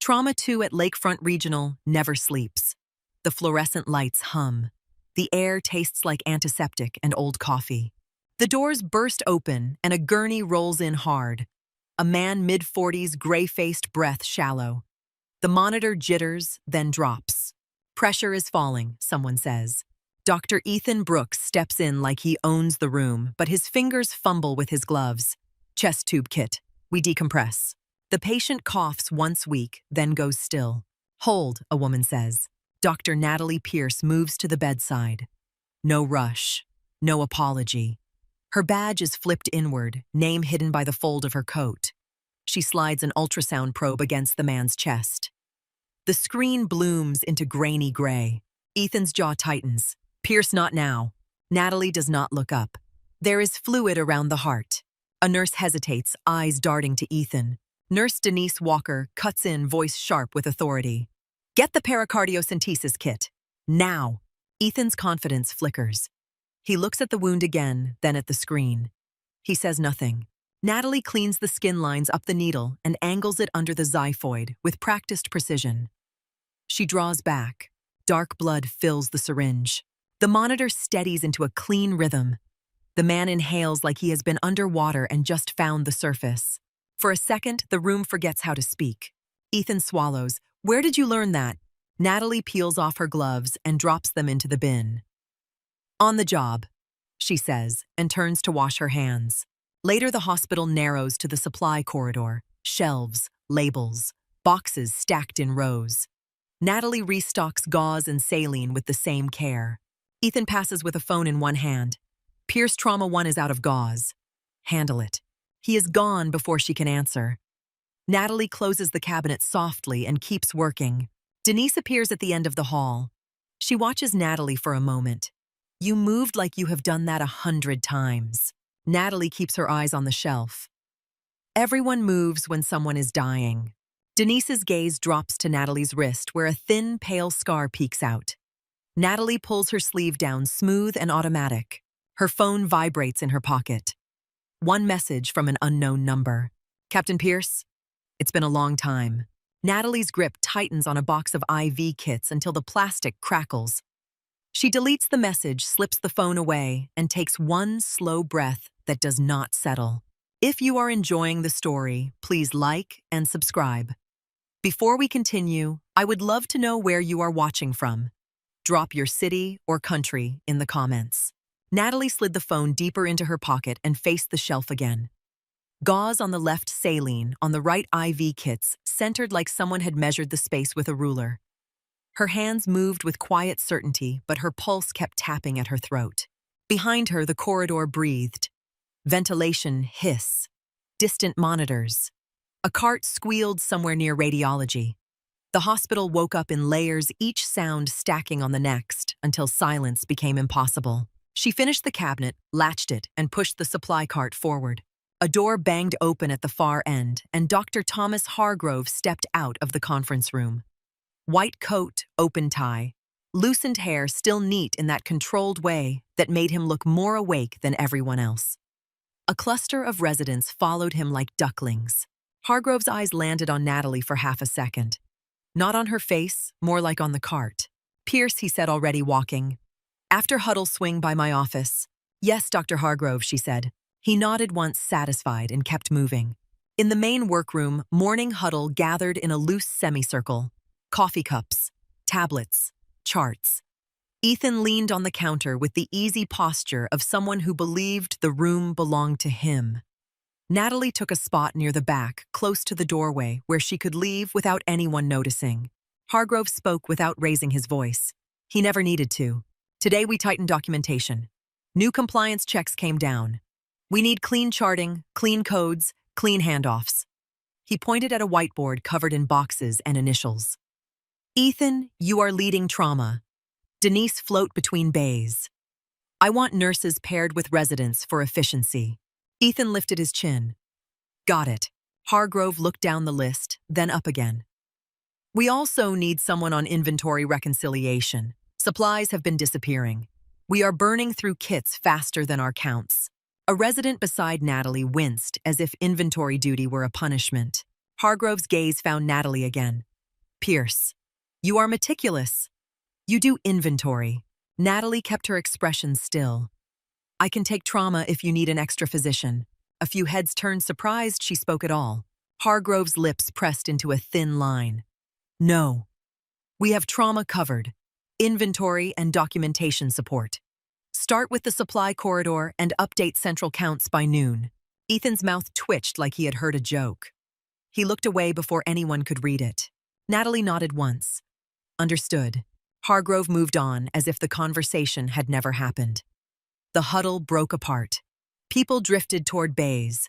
Trauma 2 at Lakefront Regional never sleeps. The fluorescent lights hum. The air tastes like antiseptic and old coffee. The doors burst open and a gurney rolls in hard. A man mid-40s, gray-faced, breath shallow. The monitor jitters, then drops. Pressure is falling, someone says. Dr. Ethan Brooks steps in like he owns the room, but his fingers fumble with his gloves. Chest tube kit. We decompress. The patient coughs once weak, then goes still. Hold, a woman says. Dr. Natalie Pierce moves to the bedside. No rush. No apology. Her badge is flipped inward, name hidden by the fold of her coat. She slides an ultrasound probe against the man's chest. The screen blooms into grainy gray. Ethan's jaw tightens. Pierce, not now. Natalie does not look up. There is fluid around the heart. A nurse hesitates, eyes darting to Ethan. Nurse Denise Walker cuts in, voice sharp with authority. Get the pericardiocentesis kit. Now. Ethan's confidence flickers. He looks at the wound again, then at the screen. He says nothing. Natalie cleans the skin lines up the needle and angles it under the xiphoid with practiced precision. She draws back. Dark blood fills the syringe. The monitor steadies into a clean rhythm. The man inhales like he has been underwater and just found the surface. For a second, the room forgets how to speak. Ethan swallows. Where did you learn that? Natalie peels off her gloves and drops them into the bin. On the job, she says, and turns to wash her hands. Later, the hospital narrows to the supply corridor. Shelves, labels, boxes stacked in rows. Natalie restocks gauze and saline with the same care. Ethan passes with a phone in one hand. Pierce Trauma 1 is out of gauze. Handle it. He is gone before she can answer. Natalie closes the cabinet softly and keeps working. Denise appears at the end of the hall. She watches Natalie for a moment. You moved like you have done that 100 times. Natalie keeps her eyes on the shelf. Everyone moves when someone is dying. Denise's gaze drops to Natalie's wrist where a thin, pale scar peeks out. Natalie pulls her sleeve down, smooth and automatic. Her phone vibrates in her pocket. One message from an unknown number. Captain Pierce? It's been a long time. Natalie's grip tightens on a box of IV kits until the plastic crackles. She deletes the message, slips the phone away, and takes one slow breath that does not settle. If you are enjoying the story, please like and subscribe. Before we continue, I would love to know where you are watching from. Drop your city or country in the comments. Natalie slid the phone deeper into her pocket and faced the shelf again. Gauze on the left, saline on the right, IV kits, centered like someone had measured the space with a ruler. Her hands moved with quiet certainty, but her pulse kept tapping at her throat. Behind her, the corridor breathed. Ventilation hiss. Distant monitors. A cart squealed somewhere near radiology. The hospital woke up in layers, each sound stacking on the next, until silence became impossible. She finished the cabinet, latched it, and pushed the supply cart forward. A door banged open at the far end, and Dr. Thomas Hargrove stepped out of the conference room. White coat, open tie, loosened hair still neat in that controlled way that made him look more awake than everyone else. A cluster of residents followed him like ducklings. Hargrove's eyes landed on Natalie for half a second. Not on her face, more like on the cart. Pierce, he said, already walking. After huddle, swing by my office. Yes, Dr. Hargrove, she said. He nodded once, satisfied, and kept moving. In the main workroom, morning huddle gathered in a loose semicircle. Coffee cups, tablets, charts. Ethan leaned on the counter with the easy posture of someone who believed the room belonged to him. Natalie took a spot near the back, close to the doorway, where she could leave without anyone noticing. Hargrove spoke without raising his voice. He never needed to. Today we tightened documentation. New compliance checks came down. We need clean charting, clean codes, clean handoffs. He pointed at a whiteboard covered in boxes and initials. Ethan, you are leading trauma. Denise, float between bays. I want nurses paired with residents for efficiency. Ethan lifted his chin. Got it. Hargrove looked down the list, then up again. We also need someone on inventory reconciliation. Supplies have been disappearing. We are burning through kits faster than our counts. A resident beside Natalie winced as if inventory duty were a punishment. Hargrove's gaze found Natalie again. Pierce. You are meticulous. You do inventory. Natalie kept her expression still. I can take trauma if you need an extra physician. A few heads turned surprised she spoke at all. Hargrove's lips pressed into a thin line. No. We have trauma covered. Inventory and documentation support. Start with the supply corridor and update central counts by noon. Ethan's mouth twitched like he had heard a joke. He looked away before anyone could read it. Natalie nodded once. Understood. Hargrove moved on as if the conversation had never happened. The huddle broke apart. People drifted toward bays.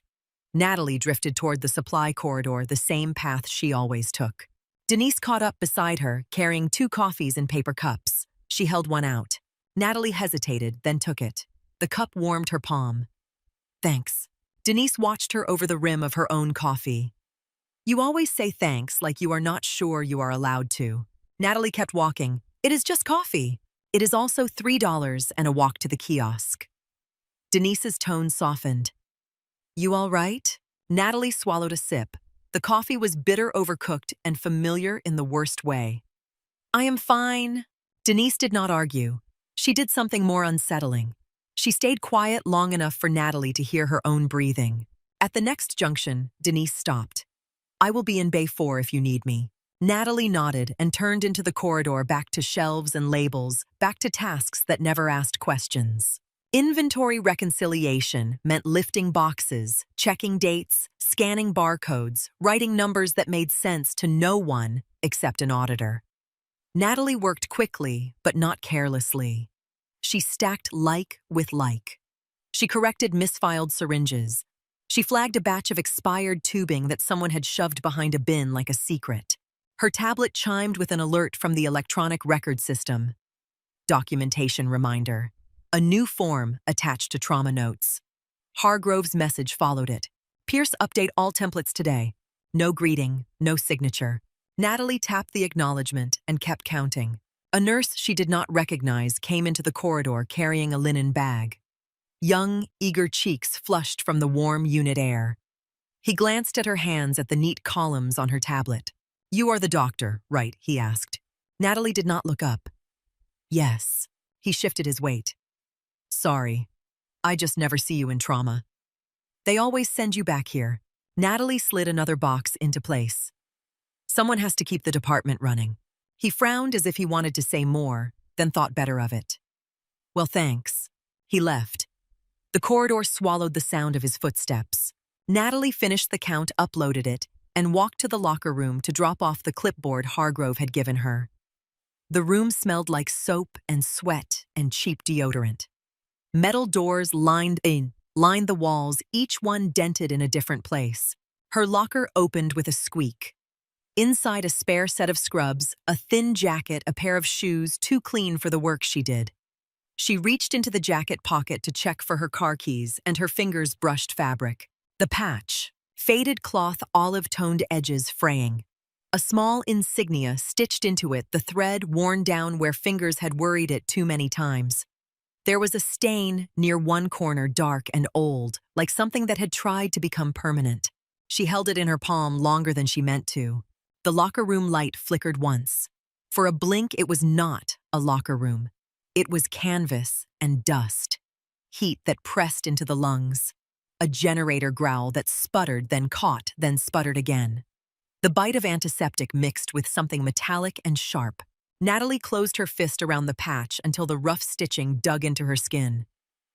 Natalie drifted toward the supply corridor, the same path she always took. Denise caught up beside her, carrying 2 coffees in paper cups. She held one out. Natalie hesitated, then took it. The cup warmed her palm. Thanks. Denise watched her over the rim of her own coffee. You always say thanks like you are not sure you are allowed to. Natalie kept walking. It is just coffee. It is also $3 and a walk to the kiosk. Denise's tone softened. You all right? Natalie swallowed a sip. The coffee was bitter, overcooked, and familiar in the worst way. I am fine. Denise did not argue. She did something more unsettling. She stayed quiet long enough for Natalie to hear her own breathing. At the next junction, Denise stopped. I will be in Bay 4 if you need me. Natalie nodded and turned into the corridor, back to shelves and labels, back to tasks that never asked questions. Inventory reconciliation meant lifting boxes, checking dates, scanning barcodes, writing numbers that made sense to no one except an auditor. Natalie worked quickly, but not carelessly. She stacked like with like. She corrected misfiled syringes. She flagged a batch of expired tubing that someone had shoved behind a bin like a secret. Her tablet chimed with an alert from the electronic record system. Documentation reminder. A new form attached to trauma notes. Hargrove's message followed it. Pierce, update all templates today. No greeting, no signature. Natalie tapped the acknowledgement and kept counting. A nurse she did not recognize came into the corridor carrying a linen bag. Young, eager cheeks flushed from the warm unit air. He glanced at her hands, at the neat columns on her tablet. You are the doctor, right? He asked. Natalie did not look up. Yes. He shifted his weight. Sorry. I just never see you in trauma. They always send you back here. Natalie slid another box into place. Someone has to keep the department running. He frowned as if he wanted to say more, then thought better of it. Well, thanks. He left. The corridor swallowed the sound of his footsteps. Natalie finished the count, uploaded it, and walked to the locker room to drop off the clipboard Hargrove had given her. The room smelled like soap and sweat and cheap deodorant. Metal doors lined the walls, each one dented in a different place. Her locker opened with a squeak. Inside, a spare set of scrubs, a thin jacket, a pair of shoes too clean for the work she did. She reached into the jacket pocket to check for her car keys, and her fingers brushed fabric. The patch, faded cloth, olive-toned edges fraying. A small insignia stitched into it, the thread worn down where fingers had worried it too many times. There was a stain near one corner, dark and old, like something that had tried to become permanent. She held it in her palm longer than she meant to. The locker room light flickered once. For a blink, it was not a locker room. It was canvas and dust. Heat that pressed into the lungs. A generator growl that sputtered, then caught, then sputtered again. The bite of antiseptic mixed with something metallic and sharp. Natalie closed her fist around the patch until the rough stitching dug into her skin.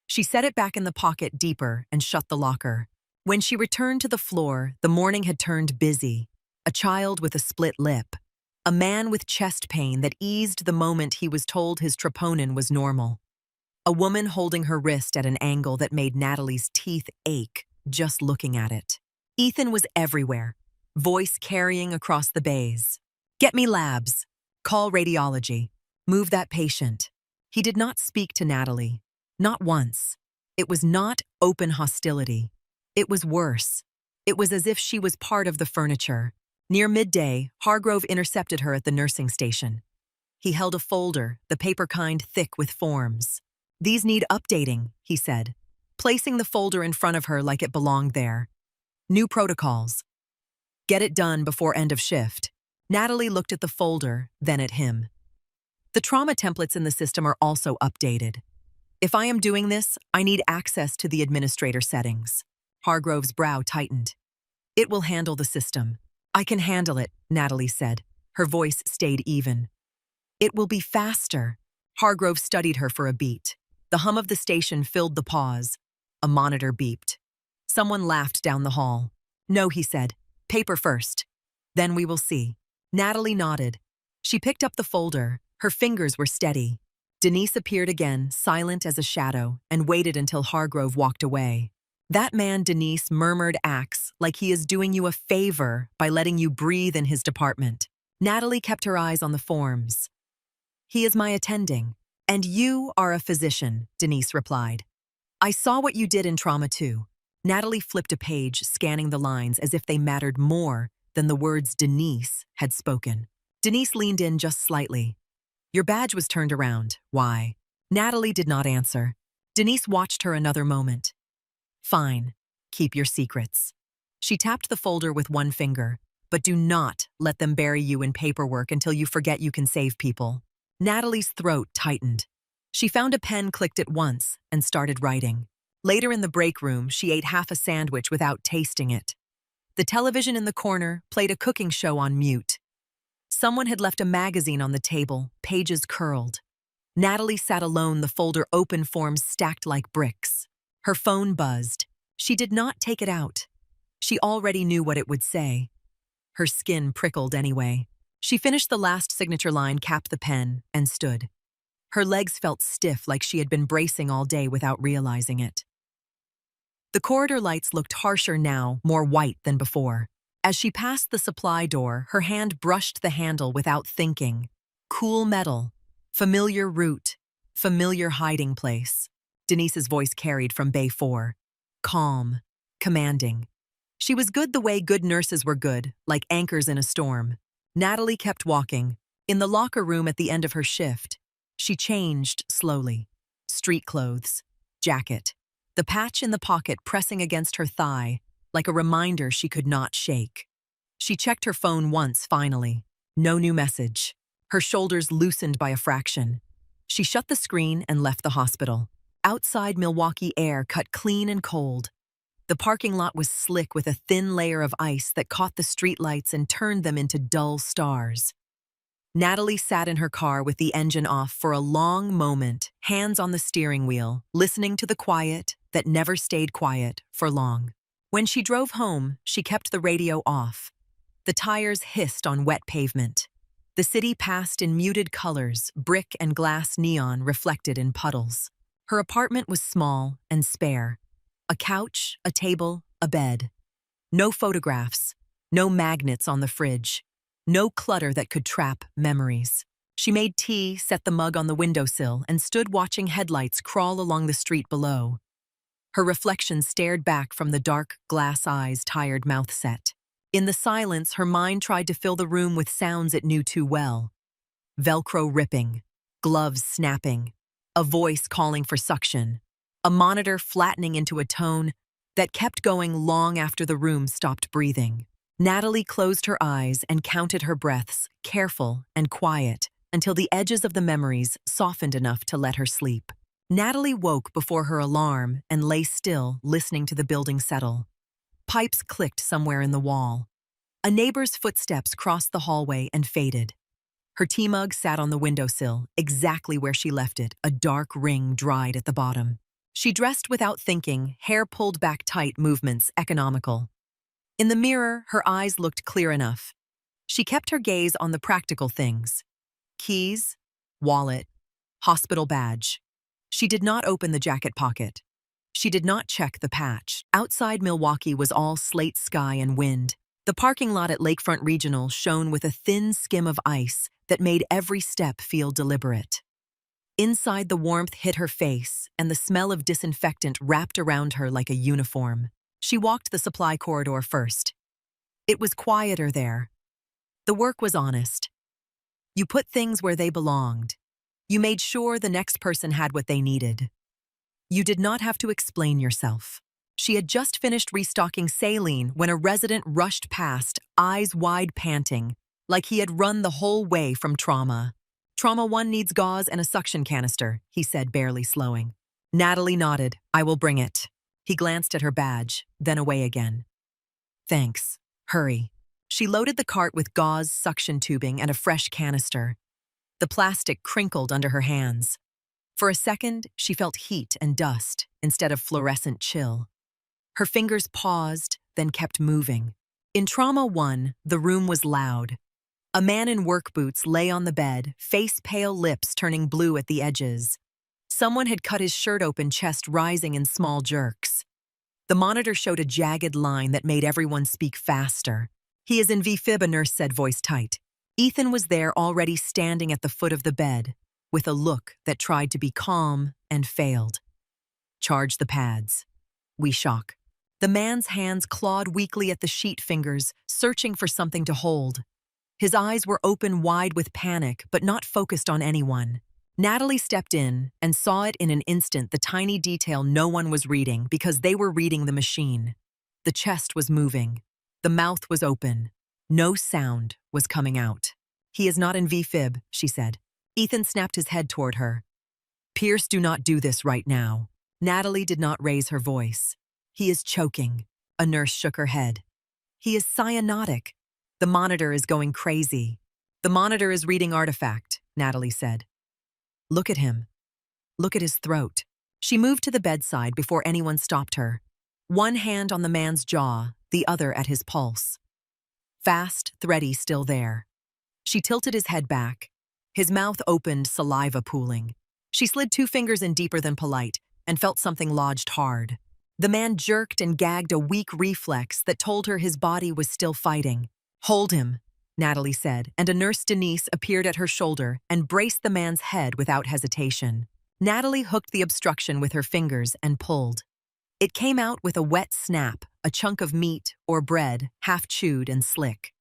She set it back in the pocket deeper and shut the locker. When she returned to the floor, the morning had turned busy. A child with a split lip. A man with chest pain that eased the moment he was told his troponin was normal. A woman holding her wrist at an angle that made Natalie's teeth ache just looking at it. Ethan was everywhere, voice carrying across the bays. Get me labs. Call radiology. Move that patient. He did not speak to Natalie. Not once. It was not open hostility. It was worse. It was as if she was part of the furniture. Near midday, Hargrove intercepted her at the nursing station. He held a folder, the paper kind thick with forms. These need updating, he said, placing the folder in front of her like it belonged there. New protocols. Get it done before end of shift. Natalie looked at the folder, then at him. The trauma templates in the system are also updated. If I am doing this, I need access to the administrator settings. Hargrove's brow tightened. It will handle the system. I can handle it, Natalie said. Her voice stayed even. It will be faster. Hargrove studied her for a beat. The hum of the station filled the pause. A monitor beeped. Someone laughed down the hall. No, he said. Paper first. Then we will see. Natalie nodded. She picked up the folder. Her fingers were steady. Denise appeared again, silent as a shadow, and waited until Hargrove walked away. That man, Denise murmured, acts like he is doing you a favor by letting you breathe in his department. Natalie kept her eyes on the forms. He is my attending. And you are a physician, Denise replied. I saw what you did in trauma too. Natalie flipped a page, scanning the lines as if they mattered more than the words Denise had spoken. Denise leaned in just slightly. Your badge was turned around. Why? Natalie did not answer. Denise watched her another moment. Fine. Keep your secrets. She tapped the folder with one finger, but do not let them bury you in paperwork until you forget you can save people. Natalie's throat tightened. She found a pen, clicked it once, and started writing. Later in the break room, she ate half a sandwich without tasting it. The television in the corner played a cooking show on mute. Someone had left a magazine on the table, pages curled. Natalie sat alone, the folder open, forms stacked like bricks. Her phone buzzed. She did not take it out. She already knew what it would say. Her skin prickled anyway. She finished the last signature line, capped the pen, and stood. Her legs felt stiff, like she had been bracing all day without realizing it. The corridor lights looked harsher now, more white than before. As she passed the supply door, her hand brushed the handle without thinking. Cool metal, familiar route, familiar hiding place. Denise's voice carried from Bay 4. Calm, commanding. She was good the way good nurses were good, like anchors in a storm. Natalie kept walking. In the locker room at the end of her shift, she changed slowly. Street clothes, jacket, the patch in the pocket pressing against her thigh, like a reminder she could not shake. She checked her phone once, finally. No new message. Her shoulders loosened by a fraction. She shut the screen and left the hospital. Outside, Milwaukee air cut clean and cold. The parking lot was slick with a thin layer of ice that caught the streetlights and turned them into dull stars. Natalie sat in her car with the engine off for a long moment, hands on the steering wheel, listening to the quiet that never stayed quiet for long. When she drove home, she kept the radio off. The tires hissed on wet pavement. The city passed in muted colors, brick and glass neon reflected in puddles. Her apartment was small and spare. A couch, a table, a bed. No photographs, no magnets on the fridge, no clutter that could trap memories. She made tea, set the mug on the windowsill, and stood watching headlights crawl along the street below. Her reflection stared back from the dark glass eyes, tired mouth set. In the silence, her mind tried to fill the room with sounds it knew too well. Velcro ripping, gloves snapping, a voice calling for suction. A monitor flattening into a tone that kept going long after the room stopped breathing. Natalie closed her eyes and counted her breaths, careful and quiet, until the edges of the memories softened enough to let her sleep. Natalie woke before her alarm and lay still, listening to the building settle. Pipes clicked somewhere in the wall. A neighbor's footsteps crossed the hallway and faded. Her tea mug sat on the windowsill, exactly where she left it, a dark ring dried at the bottom. She dressed without thinking, hair pulled back tight, movements economical. In the mirror, her eyes looked clear enough. She kept her gaze on the practical things. Keys, wallet, hospital badge. She did not open the jacket pocket. She did not check the patch. Outside Milwaukee was all slate sky and wind. The parking lot at Lakefront Regional shone with a thin skim of ice that made every step feel deliberate. Inside, the warmth hit her face, and the smell of disinfectant wrapped around her like a uniform. She walked the supply corridor first. It was quieter there. The work was honest. You put things where they belonged. You made sure the next person had what they needed. You did not have to explain yourself. She had just finished restocking saline when a resident rushed past, eyes wide, panting. like he had run the whole way from trauma. Trauma 1 needs gauze and a suction canister, he said, barely slowing. Natalie nodded. I will bring it. He glanced at her badge, then away again. Thanks. Hurry. She loaded the cart with gauze, suction tubing, and a fresh canister. The plastic crinkled under her hands. For a second, she felt heat and dust instead of fluorescent chill. Her fingers paused, then kept moving. In Trauma 1, the room was loud. A man in work boots lay on the bed, face-pale lips turning blue at the edges. Someone had cut his shirt open, chest rising in small jerks. The monitor showed a jagged line that made everyone speak faster. He is in V-fib, a nurse said, voice tight. Ethan was there, already standing at the foot of the bed, with a look that tried to be calm and failed. Charge the pads. We shock. The man's hands clawed weakly at the sheet fingers, searching for something to hold. His eyes were open wide with panic, but not focused on anyone. Natalie stepped in and saw it in an instant, the tiny detail no one was reading because they were reading the machine. The chest was moving. The mouth was open. No sound was coming out. He is not in V-fib, she said. Ethan snapped his head toward her. Pierce, do not do this right now. Natalie did not raise her voice. He is choking. A nurse shook her head. He is cyanotic. The monitor is going crazy. The monitor is reading artifact, Natalie said. Look at him. Look at his throat. She moved to the bedside before anyone stopped her. One hand on the man's jaw, the other at his pulse. Fast, thready, still there. She tilted his head back. His mouth opened, saliva pooling. She slid 2 fingers in deeper than polite and felt something lodged hard. The man jerked and gagged, a weak reflex that told her his body was still fighting. Hold him, Natalie said, and a nurse, Denise, appeared at her shoulder and braced the man's head without hesitation. Natalie hooked the obstruction with her fingers and pulled. It came out with a wet snap, a chunk of meat or bread, half chewed and slick.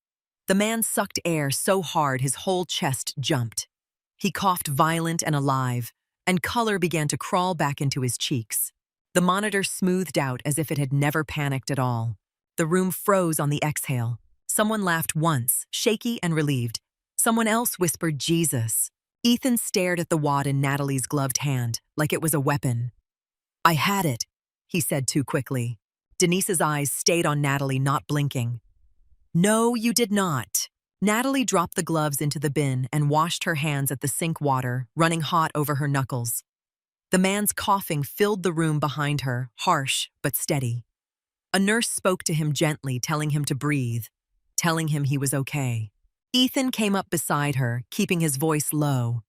The man sucked air so hard his whole chest jumped. He coughed, violent and alive, and color began to crawl back into his cheeks. The monitor smoothed out as if it had never panicked at all. The room froze on the exhale. Someone laughed once, shaky and relieved. Someone else whispered, Jesus. Ethan stared at the wad in Natalie's gloved hand, like it was a weapon. I had it, he said too quickly. Denise's eyes stayed on Natalie, not blinking. No, you did not. Natalie dropped the gloves into the bin and washed her hands at the sink water, running hot over her knuckles. The man's coughing filled the room behind her, harsh but steady. A nurse spoke to him gently, telling him to breathe, telling him he was okay. Ethan came up beside her, keeping his voice low.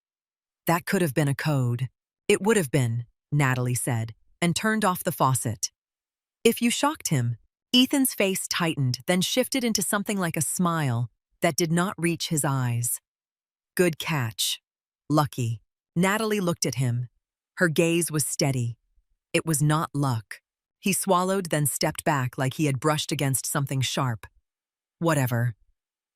That could have been a code. It would have been, Natalie said, and turned off the faucet. If you shocked him. Ethan's face tightened, then shifted into something like a smile that did not reach his eyes. Good catch. Lucky. Natalie looked at him. Her gaze was steady. It was not luck. He swallowed, then stepped back like he had brushed against something sharp. Whatever.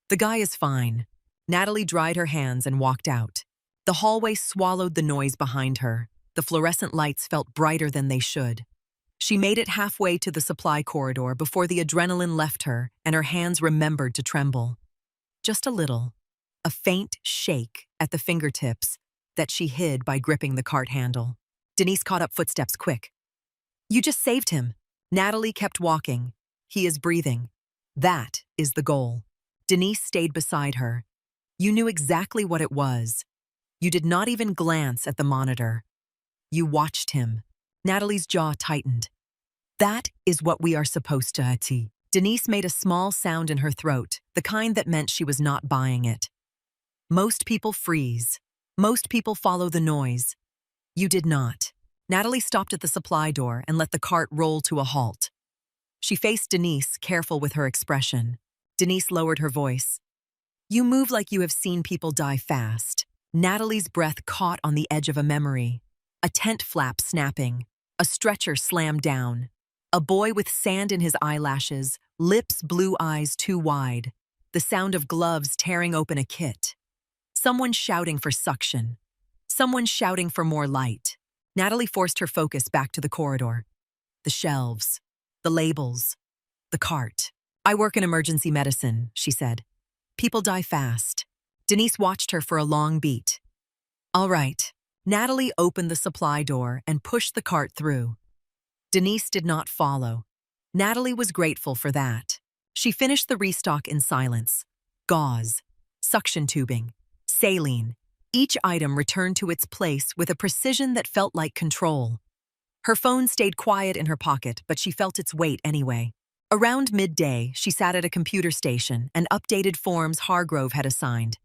The guy is fine. Natalie dried her hands and walked out. The hallway swallowed the noise behind her. The fluorescent lights felt brighter than they should. She made it halfway to the supply corridor before the adrenaline left her and her hands remembered to tremble. Just a little. A faint shake at the fingertips that she hid by gripping the cart handle. Denise caught up, footsteps quick. You just saved him. Natalie kept walking. He is breathing. That is the goal. Denise stayed beside her. You knew exactly what it was. You did not even glance at the monitor. You watched him. Natalie's jaw tightened. That is what we are supposed to do. Denise made a small sound in her throat, the kind that meant she was not buying it. Most people freeze. Most people follow the noise. You did not. Natalie stopped at the supply door and let the cart roll to a halt. She faced Denise, careful with her expression. Denise lowered her voice. You move like you have seen people die fast. Natalie's breath caught on the edge of a memory. A tent flap snapping. A stretcher slammed down. A boy with sand in his eyelashes, lips, blue eyes too wide. The sound of gloves tearing open a kit. Someone shouting for suction. Someone shouting for more light. Natalie forced her focus back to the corridor. The shelves. The labels. The cart. I work in emergency medicine, she said. People die fast. Denise watched her for a long beat. All right. Natalie opened the supply door and pushed the cart through. Denise did not follow. Natalie was grateful for that. She finished the restock in silence. Gauze, suction tubing, saline. Each item returned to its place with a precision that felt like control. Her phone stayed quiet in her pocket, but she felt its weight anyway. Around midday, she sat at a computer station and updated forms Hargrove had assigned.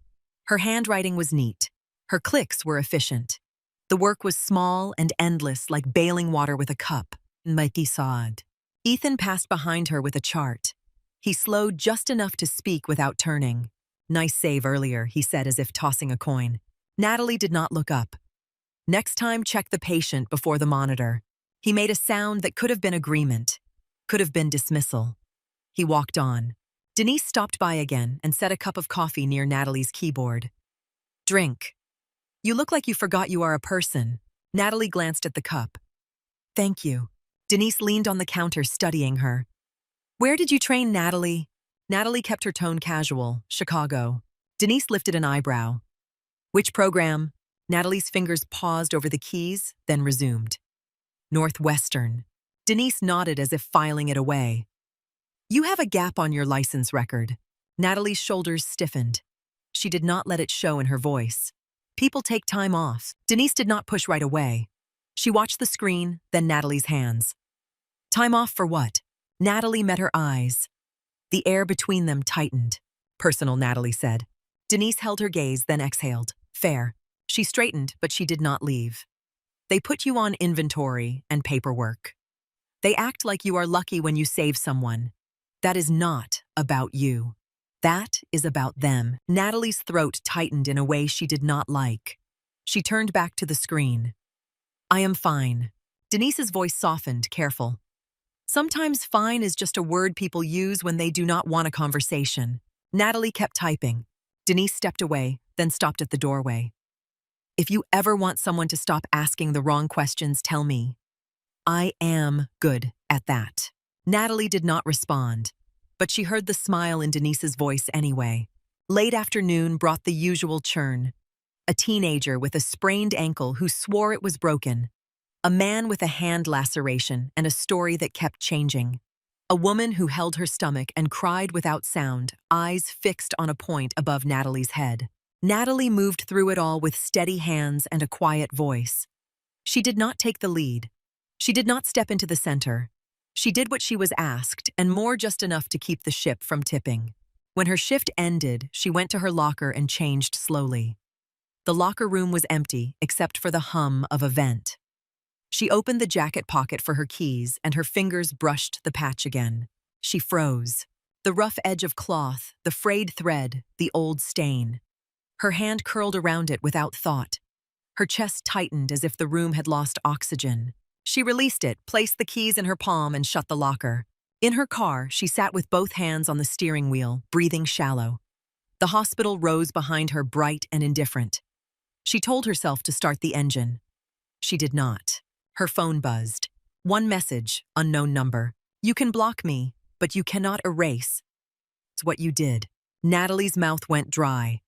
Her handwriting was neat. Her clicks were efficient. The work was small and endless, like bailing water with a cup. Mikey sawed. Ethan passed behind her with a chart. He slowed just enough to speak without turning. Nice save earlier, he said as if tossing a coin. Natalie did not look up. Next time, check the patient before the monitor. He made a sound that could have been agreement, could have been dismissal. He walked on. Denise stopped by again and set a cup of coffee near Natalie's keyboard. Drink. You look like you forgot you are a person. Natalie glanced at the cup. Thank you. Denise leaned on the counter, studying her. Where did you train, Natalie? Natalie kept her tone casual. Chicago. Denise lifted an eyebrow. Which program? Natalie's fingers paused over the keys, then resumed. Northwestern. Denise nodded as if filing it away. You have a gap on your license record. Natalie's shoulders stiffened. She did not let it show in her voice. People take time off. Denise did not push right away. She watched the screen, then Natalie's hands. Time off for what? Natalie met her eyes. The air between them tightened. Personal, Natalie said. Denise held her gaze, then exhaled. Fair. She straightened, but she did not leave. They put you on inventory and paperwork. They act like you are lucky when you save someone. That is not about you. That is about them. Natalie's throat tightened in a way she did not like. She turned back to the screen. I am fine. Denise's voice softened, careful. Sometimes fine is just a word people use when they do not want a conversation. Natalie kept typing. Denise stepped away, then stopped at the doorway. If you ever want someone to stop asking the wrong questions, tell me. I am good at that. Natalie did not respond, but she heard the smile in Denise's voice anyway. Late afternoon brought the usual churn. A teenager with a sprained ankle who swore it was broken. A man with a hand laceration and a story that kept changing. A woman who held her stomach and cried without sound, eyes fixed on a point above Natalie's head. Natalie moved through it all with steady hands and a quiet voice. She did not take the lead. She did not step into the center. She did what she was asked, and more, just enough to keep the ship from tipping. When her shift ended, she went to her locker and changed slowly. The locker room was empty, except for the hum of a vent. She opened the jacket pocket for her keys, and her fingers brushed the patch again. She froze. The rough edge of cloth, the frayed thread, the old stain. Her hand curled around it without thought. Her chest tightened as if the room had lost oxygen. She released it, placed the keys in her palm, and shut the locker. In her car, she sat with both hands on the steering wheel, breathing shallow. The hospital rose behind her, bright and indifferent. She told herself to start the engine. She did not. Her phone buzzed. One message, unknown number. You can block me, but you cannot erase. It's what you did. Natalie's mouth went dry.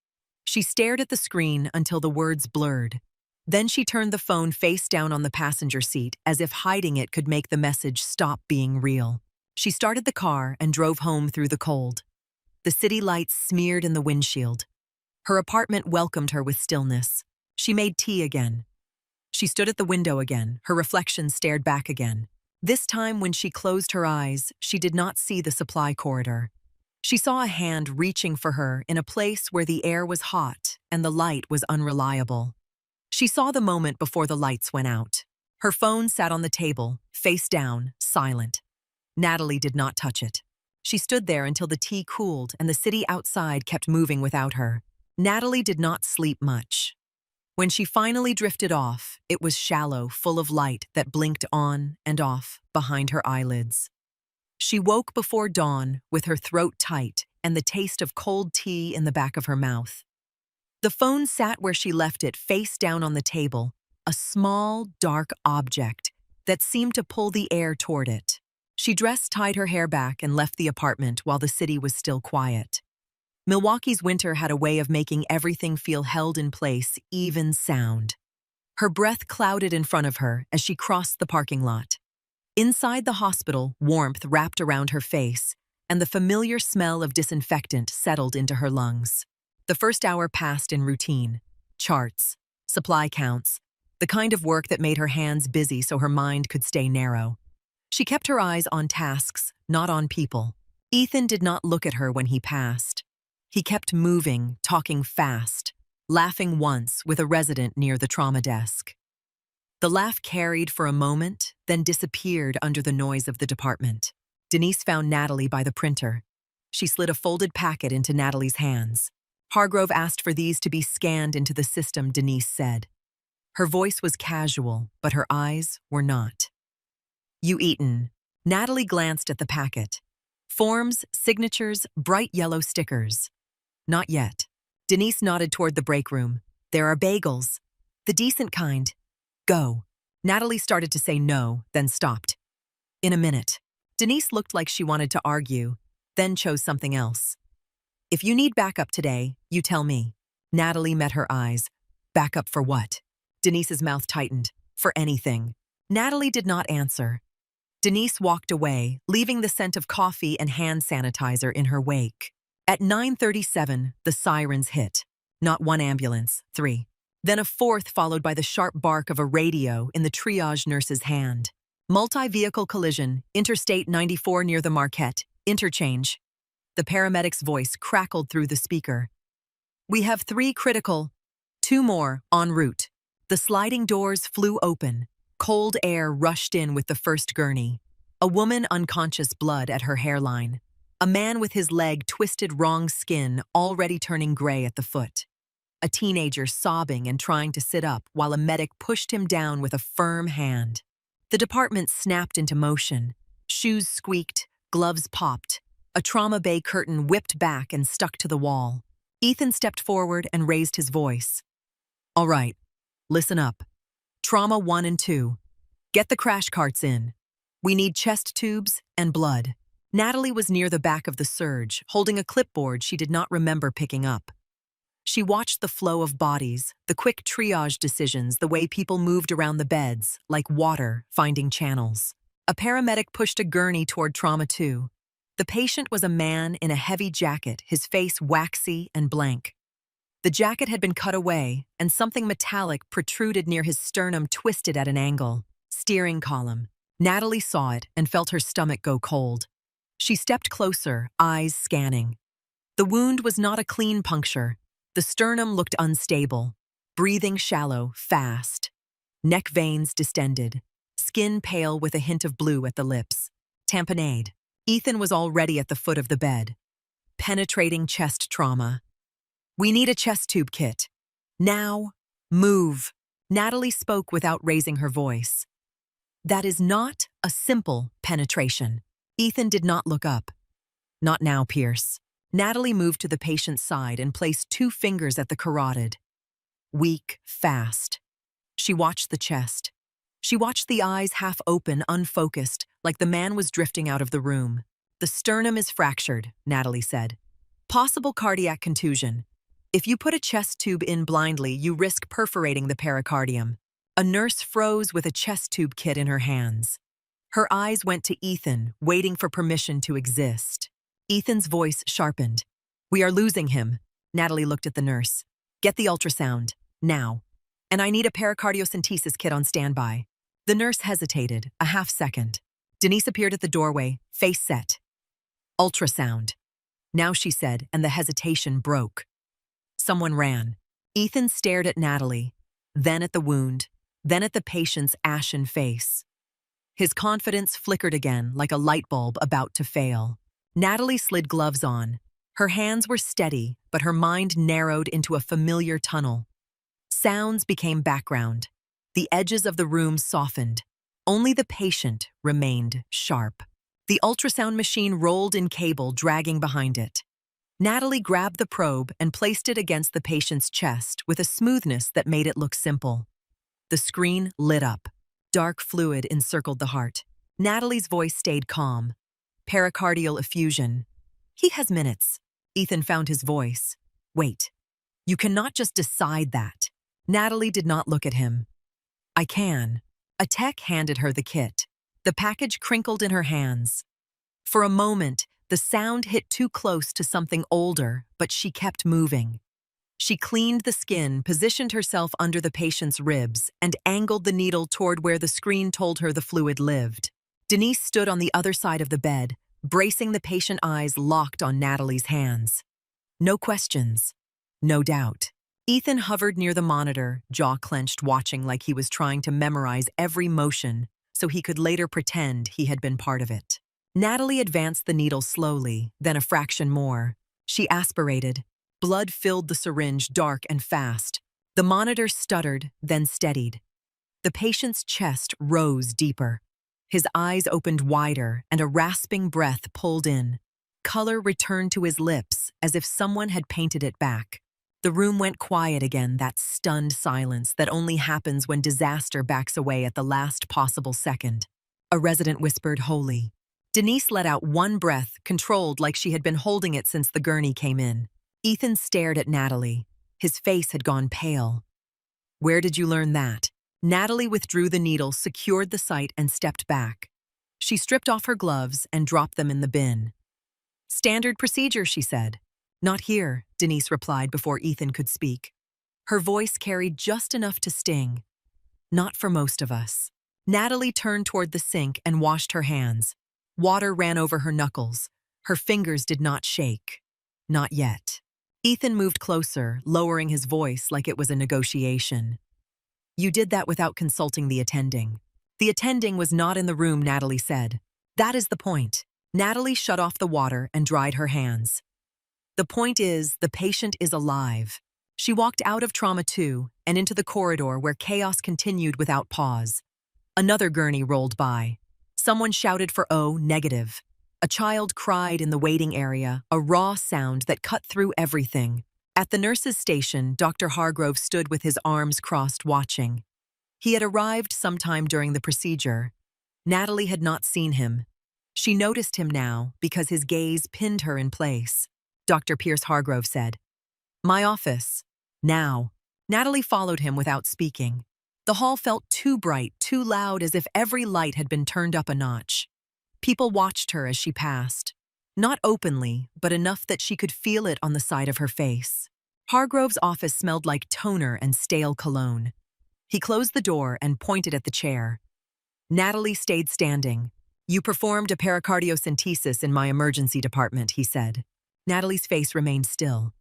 She stared at the screen until the words blurred. Then she turned the phone face down on the passenger seat, as if hiding it could make the message stop being real. She started the car and drove home through the cold. The city lights smeared in the windshield. Her apartment welcomed her with stillness. She made tea again. She stood at the window again. Her reflection stared back again. This time, when she closed her eyes, she did not see the supply corridor. She saw a hand reaching for her in a place where the air was hot and the light was unreliable. She saw the moment before the lights went out. Her phone sat on the table, face down, silent. Natalie did not touch it. She stood there until the tea cooled and the city outside kept moving without her. Natalie did not sleep much. When she finally drifted off, it was shallow, full of light that blinked on and off behind her eyelids. She woke before dawn with her throat tight and the taste of cold tea in the back of her mouth. The phone sat where she left it, face down on the table, a small, dark object that seemed to pull the air toward it. She dressed, tied her hair back, and left the apartment while the city was still quiet. Milwaukee's winter had a way of making everything feel held in place, even sound. Her breath clouded in front of her as she crossed the parking lot. Inside the hospital, warmth wrapped around her face, and the familiar smell of disinfectant settled into her lungs. The first hour passed in routine. Charts, supply counts, the kind of work that made her hands busy so her mind could stay narrow. She kept her eyes on tasks, not on people. Ethan did not look at her when he passed. He kept moving, talking fast, laughing once with a resident near the trauma desk. The laugh carried for a moment, then disappeared under the noise of the department. Denise found Natalie by the printer. She slid a folded packet into Natalie's hands. Hargrove asked for these to be scanned into the system, Denise said. Her voice was casual, but her eyes were not. You eaten. Natalie glanced at the packet. Forms, signatures, bright yellow stickers. Not yet. Denise nodded toward the break room. There are bagels. The decent kind. Go. Natalie started to say no, then stopped. In a minute. Denise looked like she wanted to argue, then chose something else. If you need backup today, you tell me. Natalie met her eyes. Backup for what? Denise's mouth tightened. For anything. Natalie did not answer. Denise walked away, leaving the scent of coffee and hand sanitizer in her wake. At 9:37, the sirens hit. Not one ambulance, 3. Then a fourth, followed by the sharp bark of a radio in the triage nurse's hand. Multi-vehicle collision, Interstate 94 near the Marquette, interchange. The paramedic's voice crackled through the speaker. We have 3 critical, 2 more en route. The sliding doors flew open. Cold air rushed in with the first gurney. A woman unconscious, blood at her hairline. A man with his leg twisted, wrong skin already turning gray at the foot. A teenager sobbing and trying to sit up while a medic pushed him down with a firm hand. The department snapped into motion. Shoes squeaked, gloves popped. A trauma bay curtain whipped back and stuck to the wall. Ethan stepped forward and raised his voice. All right, listen up. Trauma 1 and 2. Get the crash carts in. We need chest tubes and blood. Natalie was near the back of the surge, holding a clipboard she did not remember picking up. She watched the flow of bodies, the quick triage decisions, the way people moved around the beds, like water finding channels. A paramedic pushed a gurney toward trauma 2. The patient was a man in a heavy jacket, his face waxy and blank. The jacket had been cut away, and something metallic protruded near his sternum, twisted at an angle. Steering column. Natalie saw it and felt her stomach go cold. She stepped closer, eyes scanning. The wound was not a clean puncture. The sternum looked unstable. Breathing shallow, fast. Neck veins distended. Skin pale with a hint of blue at the lips. Tamponade. Ethan was already at the foot of the bed. Penetrating chest trauma. We need a chest tube kit. Now, move. Natalie spoke without raising her voice. That is not a simple penetration. Ethan did not look up. Not now, Pierce. Natalie moved to the patient's side and placed 2 fingers at the carotid. Weak, fast. She watched the chest. She watched the eyes half open, unfocused, like the man was drifting out of the room. The sternum is fractured, Natalie said. Possible cardiac contusion. If you put a chest tube in blindly, you risk perforating the pericardium. A nurse froze with a chest tube kit in her hands. Her eyes went to Ethan, waiting for permission to exist. Ethan's voice sharpened. We are losing him. Natalie looked at the nurse. Get the ultrasound, now. And I need a pericardiocentesis kit on standby. The nurse hesitated, a half second. Denise appeared at the doorway, face set. Ultrasound. Now, she said, and the hesitation broke. Someone ran. Ethan stared at Natalie, then at the wound, then at the patient's ashen face. His confidence flickered again like a light bulb about to fail. Natalie slid gloves on. Her hands were steady, but her mind narrowed into a familiar tunnel. Sounds became background. The edges of the room softened. Only the patient remained sharp. The ultrasound machine rolled in cable, dragging behind it. Natalie grabbed the probe and placed it against the patient's chest with a smoothness that made it look simple. The screen lit up. Dark fluid encircled the heart. Natalie's voice stayed calm. Pericardial effusion. He has minutes. Ethan found his voice. Wait, you cannot just decide that. Natalie did not look at him. I can. A tech handed her the kit. The package crinkled in her hands. For a moment, the sound hit too close to something older, but she kept moving. She cleaned the skin, positioned herself under the patient's ribs, and angled the needle toward where the screen told her the fluid lived. Denise stood on the other side of the bed, bracing the patient eyes locked on Natalie's hands. No questions. No doubt. Ethan hovered near the monitor, jaw clenched, watching like he was trying to memorize every motion so he could later pretend he had been part of it. Natalie advanced the needle slowly, then a fraction more. She aspirated. Blood filled the syringe dark and fast. The monitor stuttered, then steadied. The patient's chest rose deeper. His eyes opened wider, and a rasping breath pulled in. Color returned to his lips, as if someone had painted it back. The room went quiet again, that stunned silence that only happens when disaster backs away at the last possible second. A resident whispered, "Holy." Denise let out one breath, controlled like she had been holding it since the gurney came in. Ethan stared at Natalie. His face had gone pale. "Where did you learn that?" Natalie withdrew the needle, secured the site, and stepped back. She stripped off her gloves and dropped them in the bin. "Standard procedure," she said. "Not here," Denise replied before Ethan could speak. Her voice carried just enough to sting. "Not for most of us." Natalie turned toward the sink and washed her hands. Water ran over her knuckles. Her fingers did not shake. Not yet. Ethan moved closer, lowering his voice like it was a negotiation. "You did that without consulting the attending." "The attending was not in the room," Natalie said. "That is the point." Natalie shut off the water and dried her hands. "The point is, the patient is alive." She walked out of Trauma 2 and into the corridor where chaos continued without pause. Another gurney rolled by. Someone shouted for O negative. A child cried in the waiting area, a raw sound that cut through everything. At the nurse's station, Dr. Hargrove stood with his arms crossed, watching. He had arrived sometime during the procedure. Natalie had not seen him. She noticed him now because his gaze pinned her in place. Dr. Pierce Hargrove said, "My office. Now." Natalie followed him without speaking. The hall felt too bright, too loud, as if every light had been turned up a notch. People watched her as she passed. Not openly, but enough that she could feel it on the side of her face. Hargrove's office smelled like toner and stale cologne. He closed the door and pointed at the chair. Natalie stayed standing. "You performed a pericardiocentesis in my emergency department," he said. Natalie's face remained still.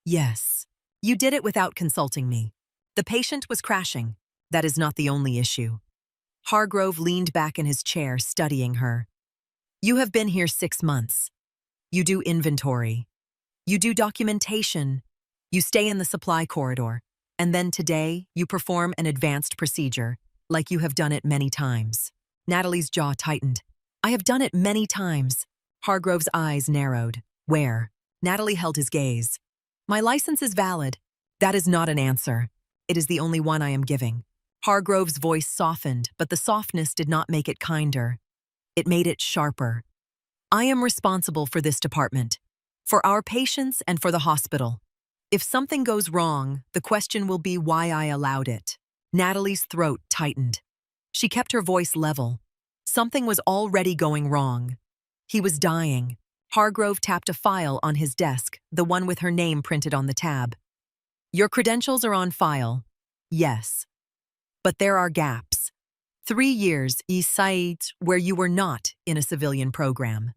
"Yes. You did it without consulting me. The patient was crashing. That is not the only issue." Hargrove leaned back in his chair, studying her. "You have been here 6 months. You do inventory. You do documentation. You stay in the supply corridor. And then today, you perform an advanced procedure, like you have done it many times." Natalie's jaw tightened. "I have done it many times." Hargrove's eyes narrowed. "Where?" Natalie held his gaze. "My license is valid." "That is not an answer. It is the only one I am giving." Hargrove's voice softened, but the softness did not make it kinder. It made it sharper. "I am responsible for this department, for our patients and for the hospital. If something goes wrong, the question will be why I allowed it." Natalie's throat tightened. She kept her voice level. Something was already going wrong. He was dying. Hargrove tapped a file on his desk, the one with her name printed on the tab. "Your credentials are on file." "Yes. But there are gaps. 3 years site where you were not in a civilian program.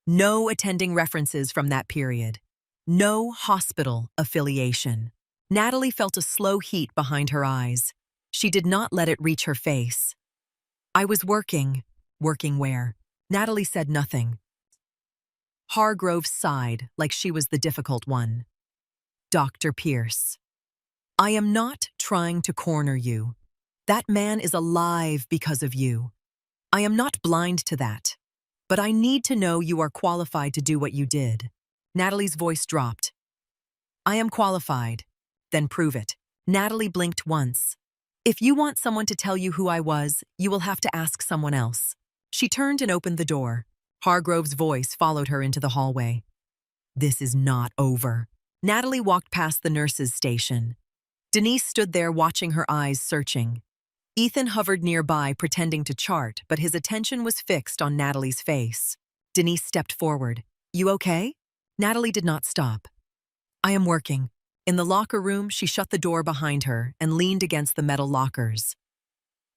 No attending references from that period. No hospital affiliation." Natalie felt a slow heat behind her eyes. She did not let it reach her face. "I was working." "Working where?" Natalie said nothing. Hargrove sighed like she was the difficult one. "Dr. Pierce, I am not trying to corner you. That man is alive because of you. I am not blind to that. But I need to know you are qualified to do what you did." Natalie's voice dropped. "I am qualified." "Then prove it." Natalie blinked once. "If you want someone to tell you who I was, you will have to ask someone else." She turned and opened the door. Hargrove's voice followed her into the hallway. This is not over. Natalie walked past the nurse's station. Denise stood there watching, her eyes searching. Ethan hovered nearby, pretending to chart, but his attention was fixed on Natalie's face. Denise stepped forward. You okay? Natalie did not stop. I am working. In the locker room, she shut the door behind her and leaned against the metal lockers.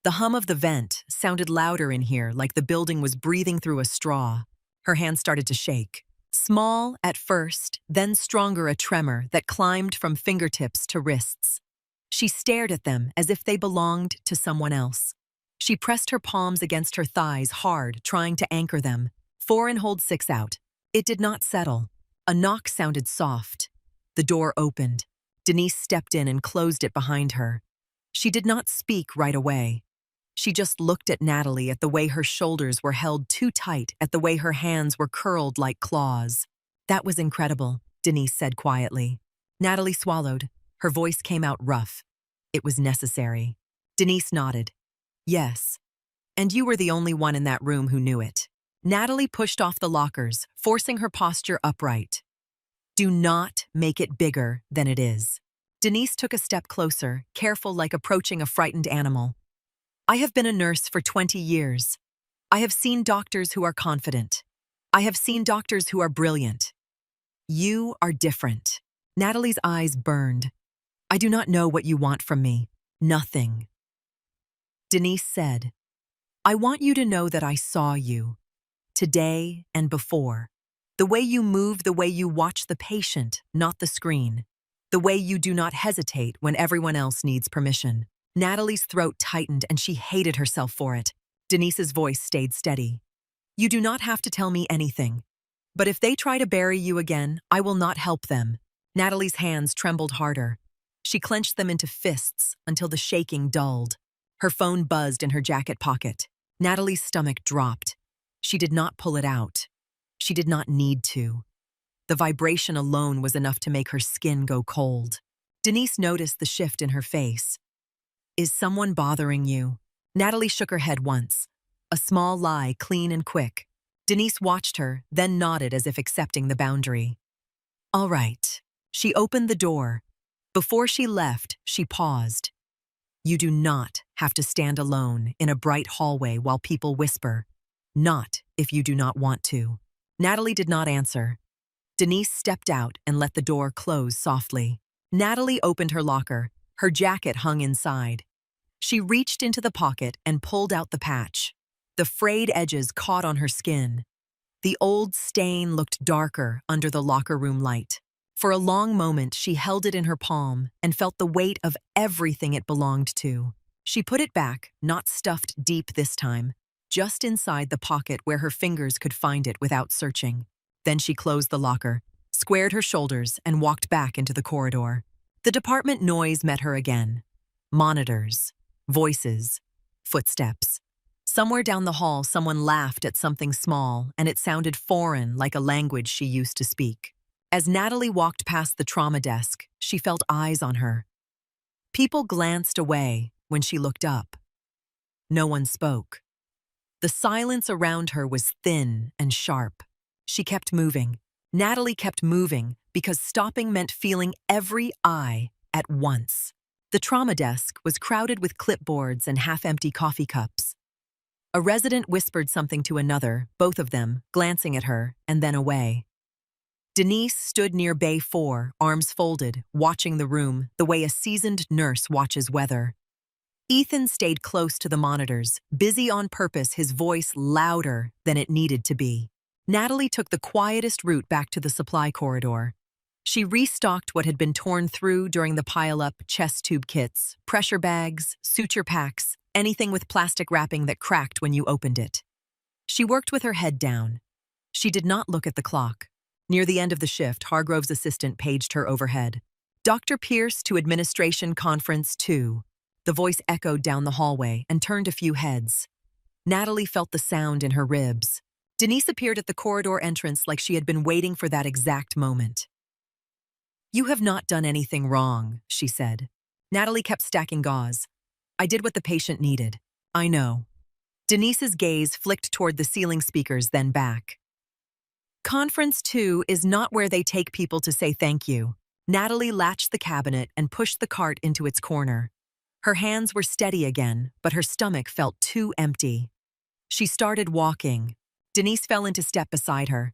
The hum of the vent sounded louder in here, like the building was breathing through a straw. Her hands started to shake. Small at first, then stronger, a tremor that climbed from fingertips to wrists. She stared at them as if they belonged to someone else. She pressed her palms against her thighs hard, trying to anchor them. 4 and hold 6 out. It did not settle. A knock sounded soft. The door opened. Denise stepped in and closed it behind her. She did not speak right away. She just looked at Natalie, at the way her shoulders were held too tight, at the way her hands were curled like claws. That was incredible, Denise said quietly. Natalie swallowed. Her voice came out rough. It was necessary. Denise nodded. Yes. And you were the only one in that room who knew it. Natalie pushed off the lockers, forcing her posture upright. Do not make it bigger than it is. Denise took a step closer, careful, like approaching a frightened animal. I have been a nurse for 20 years. I have seen doctors who are confident. I have seen doctors who are brilliant. You are different. Natalie's eyes burned. I do not know what you want from me. Nothing. Denise said, I want you to know that I saw you. Today and before. The way you move, the way you watch the patient, not the screen. The way you do not hesitate when everyone else needs permission. Natalie's throat tightened and she hated herself for it. Denise's voice stayed steady. You do not have to tell me anything. But if they try to bury you again, I will not help them. Natalie's hands trembled harder. She clenched them into fists until the shaking dulled. Her phone buzzed in her jacket pocket. Natalie's stomach dropped. She did not pull it out. She did not need to. The vibration alone was enough to make her skin go cold. Denise noticed the shift in her face. Is someone bothering you? Natalie shook her head once. A small lie, clean and quick. Denise watched her, then nodded as if accepting the boundary. All right. She opened the door. Before she left, she paused. You do not have to stand alone in a bright hallway while people whisper. Not if you do not want to. Natalie did not answer. Denise stepped out and let the door close softly. Natalie opened her locker. Her jacket hung inside. She reached into the pocket and pulled out the patch. The frayed edges caught on her skin. The old stain looked darker under the locker room light. For a long moment, she held it in her palm and felt the weight of everything it belonged to. She put it back, not stuffed deep this time, just inside the pocket where her fingers could find it without searching. Then she closed the locker, squared her shoulders, and walked back into the corridor. The department noise met her again. Monitors, voices, footsteps. Somewhere down the hall, someone laughed at something small, and it sounded foreign, like a language she used to speak. As Natalie walked past the trauma desk, she felt eyes on her. People glanced away when she looked up. No one spoke. The silence around her was thin and sharp. She kept moving. Natalie kept moving because stopping meant feeling every eye at once. The trauma desk was crowded with clipboards and half-empty coffee cups. A resident whispered something to another, both of them glancing at her and then away. Denise stood near Bay 4, arms folded, watching the room the way a seasoned nurse watches weather. Ethan stayed close to the monitors, busy on purpose, his voice louder than it needed to be. Natalie took the quietest route back to the supply corridor. She restocked what had been torn through during the pile-up chest tube kits, pressure bags, suture packs, anything with plastic wrapping that cracked when you opened it. She worked with her head down. She did not look at the clock. Near the end of the shift, Hargrove's assistant paged her overhead. Dr. Pierce to Administration Conference 2. The voice echoed down the hallway and turned a few heads. Natalie felt the sound in her ribs. Denise appeared at the corridor entrance like she had been waiting for that exact moment. You have not done anything wrong, she said. Natalie kept stacking gauze. I did what the patient needed. I know. Denise's gaze flicked toward the ceiling speakers, then back. Conference 2 is not where they take people to say thank you. Natalie latched the cabinet and pushed the cart into its corner. Her hands were steady again, but her stomach felt too empty. She started walking. Denise fell into step beside her.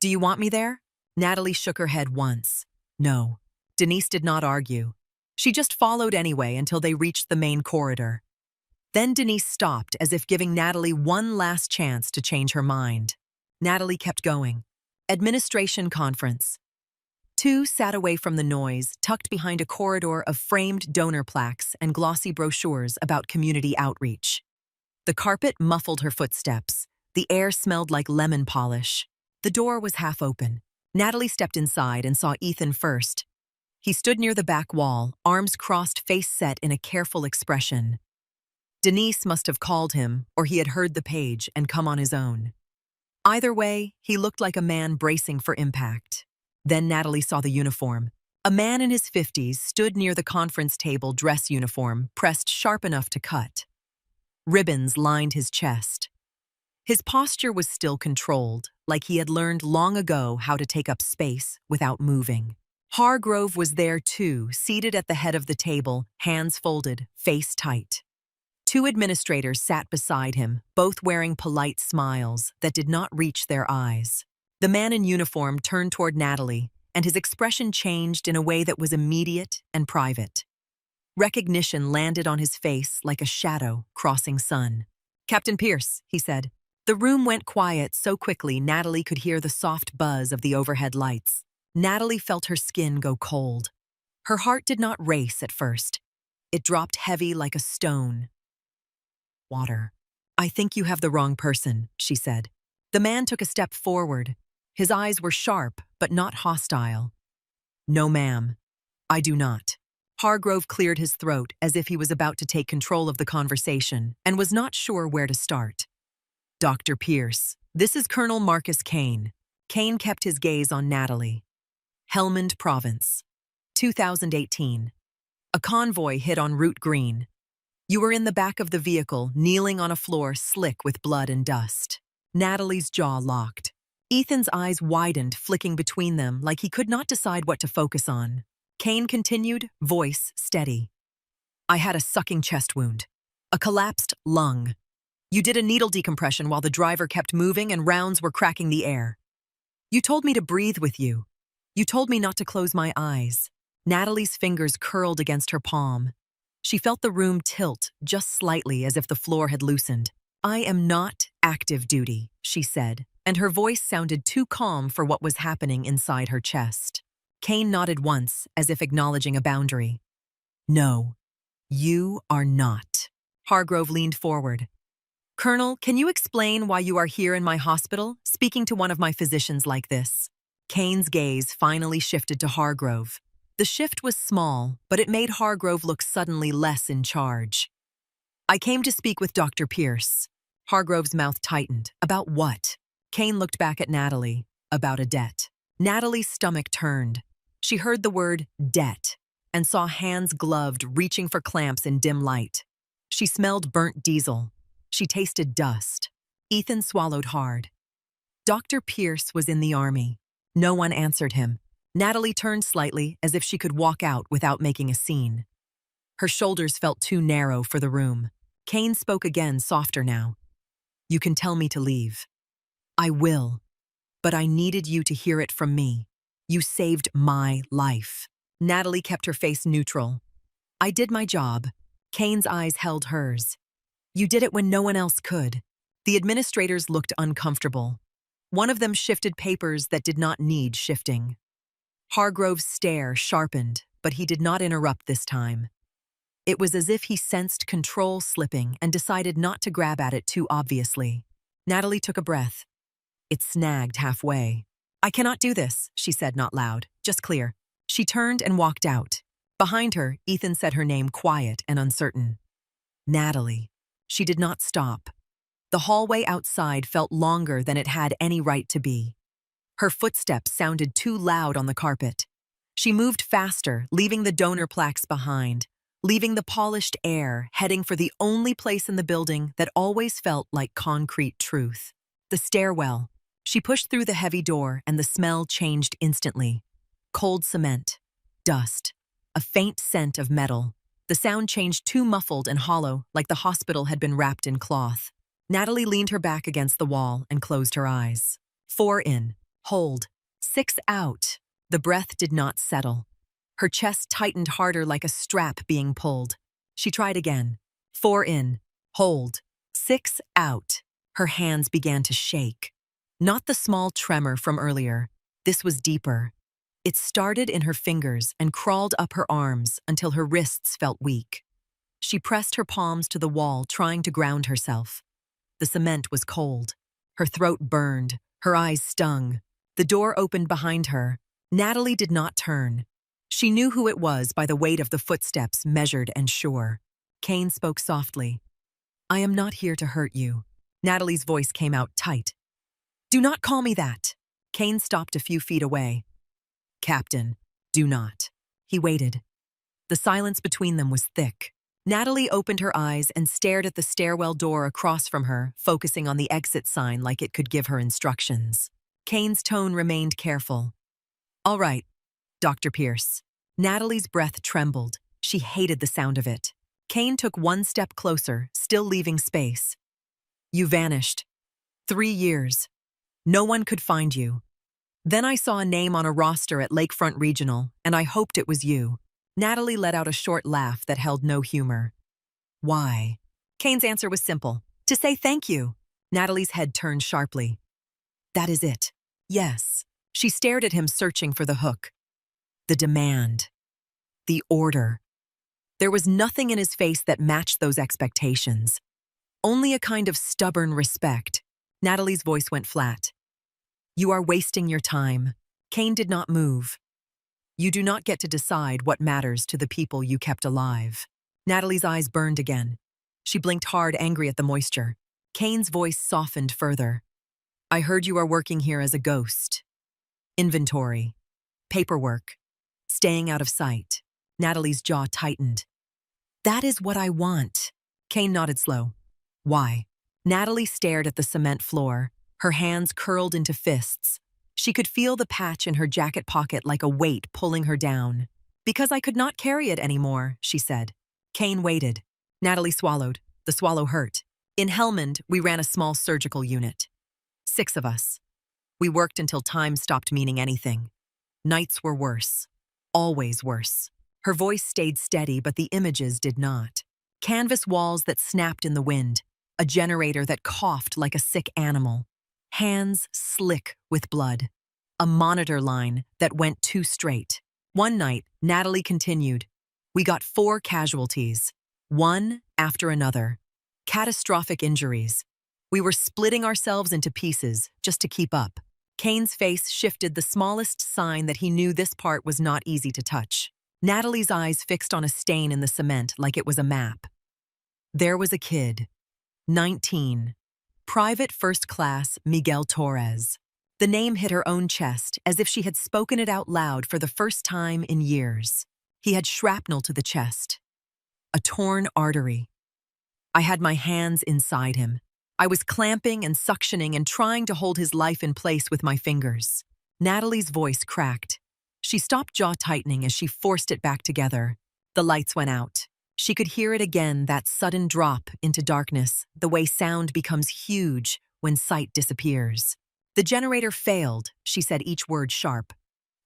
"Do you want me there?" Natalie shook her head once. No. Denise did not argue. She just followed anyway until they reached the main corridor. Then Denise stopped as if giving Natalie one last chance to change her mind. Natalie kept going. Administration conference. 2 sat away from the noise, tucked behind a corridor of framed donor plaques and glossy brochures about community outreach. The carpet muffled her footsteps. The air smelled like lemon polish. The door was half open. Natalie stepped inside and saw Ethan first. He stood near the back wall, arms crossed, face set in a careful expression. Denise must have called him, or he had heard the page and come on his own. Either way, he looked like a man bracing for impact. Then Natalie saw the uniform. A man in his 50s stood near the conference table dress uniform, pressed sharp enough to cut. Ribbons lined his chest. His posture was still controlled, like he had learned long ago how to take up space without moving. Hargrove was there too, seated at the head of the table, hands folded, face tight. 2 administrators sat beside him, both wearing polite smiles that did not reach their eyes. The man in uniform turned toward Natalie, and his expression changed in a way that was immediate and private. Recognition landed on his face like a shadow crossing sun. "Captain Pierce," he said. The room went quiet so quickly Natalie could hear the soft buzz of the overhead lights. Natalie felt her skin go cold. Her heart did not race at first. It dropped heavy like a stone. "Water. I think you have the wrong person," she said. The man took a step forward. His eyes were sharp, but not hostile. "No, ma'am. I do not." Hargrove cleared his throat as if he was about to take control of the conversation and was not sure where to start. "Dr. Pierce, this is Colonel Marcus Kane." Kane kept his gaze on Natalie. "Helmand Province. 2018. A convoy hit on Route Green. You were in the back of the vehicle, kneeling on a floor slick with blood and dust." Natalie's jaw locked. Ethan's eyes widened, flicking between them like he could not decide what to focus on. Kane continued, voice steady. "I had a sucking chest wound. A collapsed lung. You did a needle decompression while the driver kept moving and rounds were cracking the air. You told me to breathe with you. You told me not to close my eyes." Natalie's fingers curled against her palm. She felt the room tilt just slightly as if the floor had loosened. "I am not active duty," she said, and her voice sounded too calm for what was happening inside her chest. Kane nodded once, as if acknowledging a boundary. "No, you are not." Hargrove leaned forward. "Colonel, can you explain why you are here in my hospital, speaking to one of my physicians like this?" Kane's gaze finally shifted to Hargrove. The shift was small, but it made Hargrove look suddenly less in charge. "I came to speak with Dr. Pierce." Hargrove's mouth tightened. "About what?" Kane looked back at Natalie. "About a debt." Natalie's stomach turned. She heard the word debt and saw hands gloved reaching for clamps in dim light. She smelled burnt diesel. She tasted dust. Ethan swallowed hard. Dr. Pierce was in the army. No one answered him. Natalie turned slightly as if she could walk out without making a scene. Her shoulders felt too narrow for the room. Kane spoke again, softer now. "You can tell me to leave." "I will. But I needed you to hear it from me. You saved my life." Natalie kept her face neutral. "I did my job." Kane's eyes held hers. "You did it when no one else could." The administrators looked uncomfortable. One of them shifted papers that did not need shifting. Hargrove's stare sharpened, but he did not interrupt this time. It was as if he sensed control slipping and decided not to grab at it too obviously. Natalie took a breath. It snagged halfway. "I cannot do this," she said, not loud, just clear. She turned and walked out. Behind her, Ethan said her name, quiet and uncertain. "Natalie." She did not stop. The hallway outside felt longer than it had any right to be. Her footsteps sounded too loud on the carpet. She moved faster, leaving the donor plaques behind, leaving the polished air, heading for the only place in the building that always felt like concrete truth. The stairwell. She pushed through the heavy door, and the smell changed instantly. Cold cement, dust, a faint scent of metal. The sound changed too muffled and hollow, like the hospital had been wrapped in cloth. Natalie leaned her back against the wall and closed her eyes. 4 in. Hold. 6 out. The breath did not settle. Her chest tightened harder like a strap being pulled. She tried again. 4 in. Hold. 6 out. Her hands began to shake. Not the small tremor from earlier. This was deeper. It started in her fingers and crawled up her arms until her wrists felt weak. She pressed her palms to the wall, trying to ground herself. The cement was cold. Her throat burned. Her eyes stung. The door opened behind her. Natalie did not turn. She knew who it was by the weight of the footsteps, measured and sure. Kane spoke softly. "I am not here to hurt you." Natalie's voice came out tight. "Do not call me that." Kane stopped a few feet away. "Captain, do not." He waited. The silence between them was thick. Natalie opened her eyes and stared at the stairwell door across from her, focusing on the exit sign like it could give her instructions. Kane's tone remained careful. "All right, Dr. Pierce." Natalie's breath trembled. She hated the sound of it. Kane took one step closer, still leaving space. "You vanished. 3 years. No one could find you. Then I saw a name on a roster at Lakefront Regional, and I hoped it was you." Natalie let out a short laugh that held no humor. "Why?" Kane's answer was simple. "To say thank you." Natalie's head turned sharply. "That is it." "Yes." She stared at him, searching for the hook. The demand. The order. There was nothing in his face that matched those expectations. Only a kind of stubborn respect. Natalie's voice went flat. "You are wasting your time." Kane did not move. "You do not get to decide what matters to the people you kept alive." Natalie's eyes burned again. She blinked hard, angry at the moisture. Kane's voice softened further. "I heard you are working here as a ghost. Inventory. Paperwork. Staying out of sight." Natalie's jaw tightened. "That is what I want." Kane nodded slow. "Why?" Natalie stared at the cement floor, her hands curled into fists. She could feel the patch in her jacket pocket like a weight pulling her down. "Because I could not carry it anymore," she said. Kane waited. Natalie swallowed. The swallow hurt. "In Helmand, we ran a small surgical unit. 6 of us. We worked until time stopped meaning anything. Nights were worse. Always worse." Her voice stayed steady, but the images did not. Canvas walls that snapped in the wind. A generator that coughed like a sick animal. Hands slick with blood. A monitor line that went too straight. One night, Natalie continued. "We got 4 casualties. One after another. Catastrophic injuries. We were splitting ourselves into pieces just to keep up." Kane's face shifted, the smallest sign that he knew this part was not easy to touch. Natalie's eyes fixed on a stain in the cement like it was a map. There was a kid. 19. Private First Class Miguel Torres. The name hit her own chest as if she had spoken it out loud for the first time in years. He had shrapnel to the chest. A torn artery. I had my hands inside him. I was clamping and suctioning and trying to hold his life in place with my fingers. Natalie's voice cracked. She stopped, jaw tightening as she forced it back together. The lights went out. She could hear it again, that sudden drop into darkness, the way sound becomes huge when sight disappears. "The generator failed," she said, each word sharp.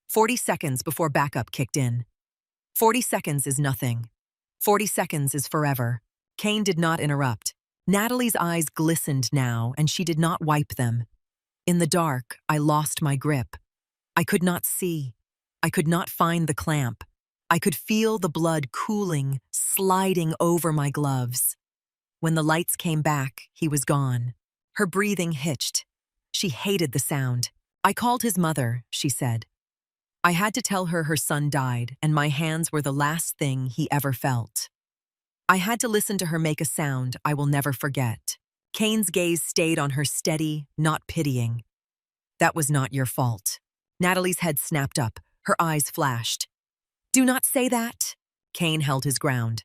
40 seconds before backup kicked in. 40 seconds is nothing. 40 seconds is forever. Kane did not interrupt. Natalie's eyes glistened now, and she did not wipe them. "In the dark, I lost my grip. I could not see. I could not find the clamp. I could feel the blood cooling, sliding over my gloves. When the lights came back, he was gone." Her breathing hitched. She hated the sound. "I called his mother," she said. "I had to tell her her son died, and my hands were the last thing he ever felt. I had to listen to her make a sound I will never forget." Kane's gaze stayed on her, steady, not pitying. "That was not your fault." Natalie's head snapped up. Her eyes flashed. "Do not say that." Kane held his ground.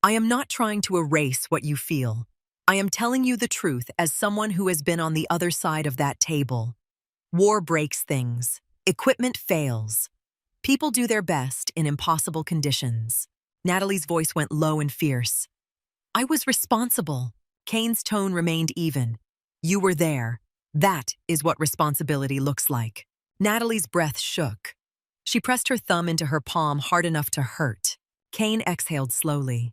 "I am not trying to erase what you feel. I am telling you the truth as someone who has been on the other side of that table. War breaks things. Equipment fails. People do their best in impossible conditions. Natalie's voice went low and fierce. I was responsible. Kane's tone remained even. You were there. That is what responsibility looks like. Natalie's breath shook. She pressed her thumb into her palm hard enough to hurt. Kane exhaled slowly.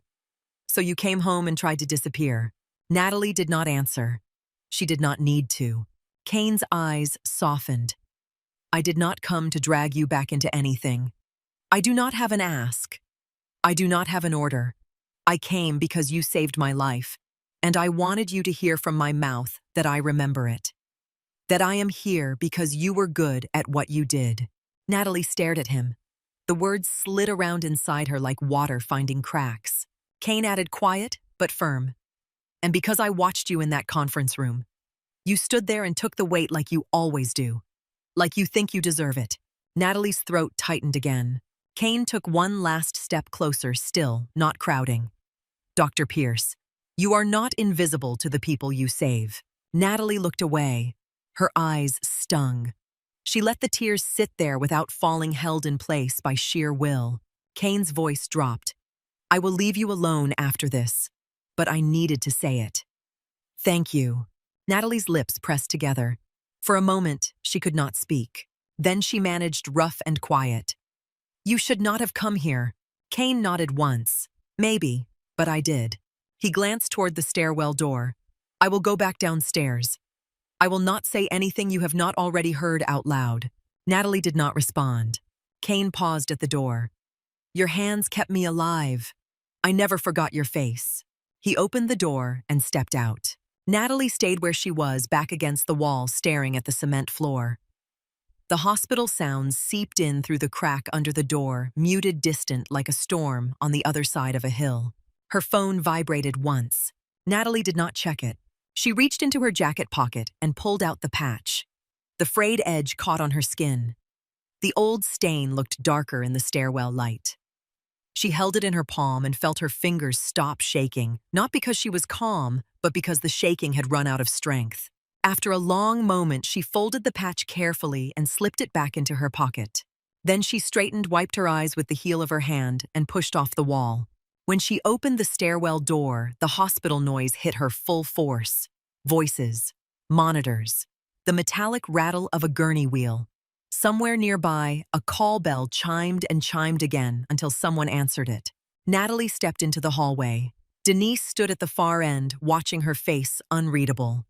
So you came home and tried to disappear. Natalie did not answer. She did not need to. Kane's eyes softened. I did not come to drag you back into anything. I do not have an ask. I do not have an order. I came because you saved my life, and I wanted you to hear from my mouth that I remember it. That I am here because you were good at what you did. Natalie stared at him. The words slid around inside her like water finding cracks. Kane added quiet but firm. And because I watched you in that conference room. You stood there and took the weight like you always do. Like you think you deserve it. Natalie's throat tightened again. Kane took one last step closer, still not crowding. Dr. Pierce, you are not invisible to the people you save. Natalie looked away. Her eyes stung. She let the tears sit there without falling, held in place by sheer will. Kane's voice dropped. I will leave you alone after this, but I needed to say it. Thank you. Natalie's lips pressed together. For a moment, she could not speak. Then she managed rough and quiet. You should not have come here. Kane nodded once. Maybe, but I did. He glanced toward the stairwell door. I will go back downstairs. I will not say anything you have not already heard out loud. Natalie did not respond. Kane paused at the door. Your hands kept me alive. I never forgot your face. He opened the door and stepped out. Natalie stayed where she was, back against the wall, staring at the cement floor. The hospital sounds seeped in through the crack under the door, muted, distant like a storm on the other side of a hill. Her phone vibrated once. Natalie did not check it. She reached into her jacket pocket and pulled out the patch. The frayed edge caught on her skin. The old stain looked darker in the stairwell light. She held it in her palm and felt her fingers stop shaking, not because she was calm, but because the shaking had run out of strength. After a long moment, she folded the patch carefully and slipped it back into her pocket. Then she straightened, wiped her eyes with the heel of her hand, and pushed off the wall. When she opened the stairwell door, the hospital noise hit her full force. Voices, monitors, the metallic rattle of a gurney wheel. Somewhere nearby, a call bell chimed and chimed again until someone answered it. Natalie stepped into the hallway. Denise stood at the far end, watching, her face unreadable.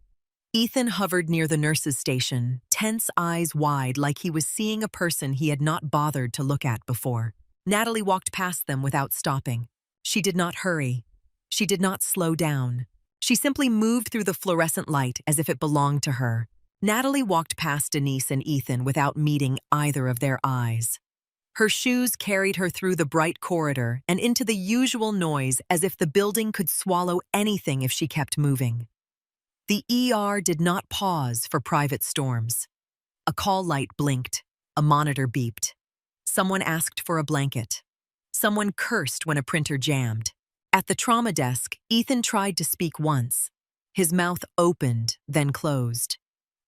Ethan hovered near the nurse's station, tense, eyes wide, like he was seeing a person he had not bothered to look at before. Natalie walked past them without stopping. She did not hurry. She did not slow down. She simply moved through the fluorescent light as if it belonged to her. Natalie walked past Denise and Ethan without meeting either of their eyes. Her shoes carried her through the bright corridor and into the usual noise, as if the building could swallow anything if she kept moving. The ER did not pause for private storms. A call light blinked. A monitor beeped. Someone asked for a blanket. Someone cursed when a printer jammed. At the trauma desk, Ethan tried to speak once. His mouth opened, then closed.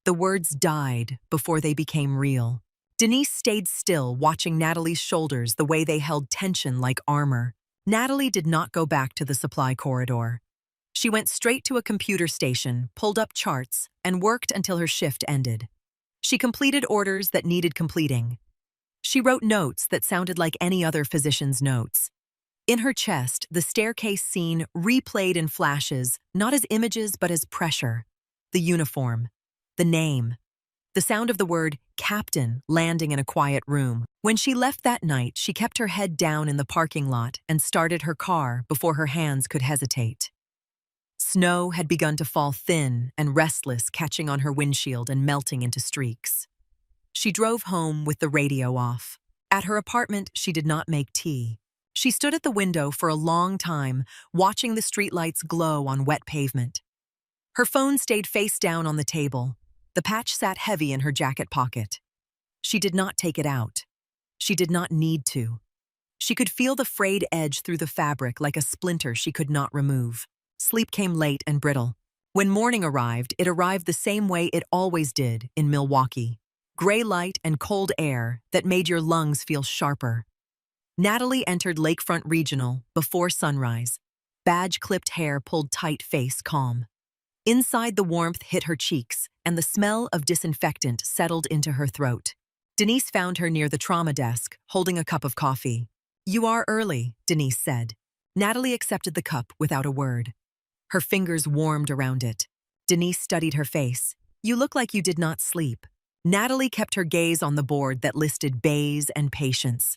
The words died before they became real. Denise stayed still, watching Natalie's shoulders the way they held tension like armor. Natalie did not go back to the supply corridor. She went straight to a computer station, pulled up charts, and worked until her shift ended. She completed orders that needed completing. She wrote notes that sounded like any other physician's notes. In her chest, the staircase scene replayed in flashes, not as images but as pressure. The uniform. The name. The sound of the word captain landing in a quiet room. When she left that night, she kept her head down in the parking lot and started her car before her hands could hesitate. Snow had begun to fall, thin and restless, catching on her windshield and melting into streaks. She drove home with the radio off. At her apartment, she did not make tea. She stood at the window for a long time, watching the streetlights glow on wet pavement. Her phone stayed face down on the table. The patch sat heavy in her jacket pocket. She did not take it out. She did not need to. She could feel the frayed edge through the fabric like a splinter she could not remove. Sleep came late and brittle. When morning arrived, it arrived the same way it always did in Milwaukee. Gray light and cold air that made your lungs feel sharper. Natalie entered Lakefront Regional before sunrise. Badge-clipped hair pulled tight, face calm. Inside, the warmth hit her cheeks, and the smell of disinfectant settled into her throat. Denise found her near the trauma desk, holding a cup of coffee. "You are early," Denise said. Natalie accepted the cup without a word. Her fingers warmed around it. Denise studied her face. "You look like you did not sleep." Natalie kept her gaze on the board that listed bays and patients.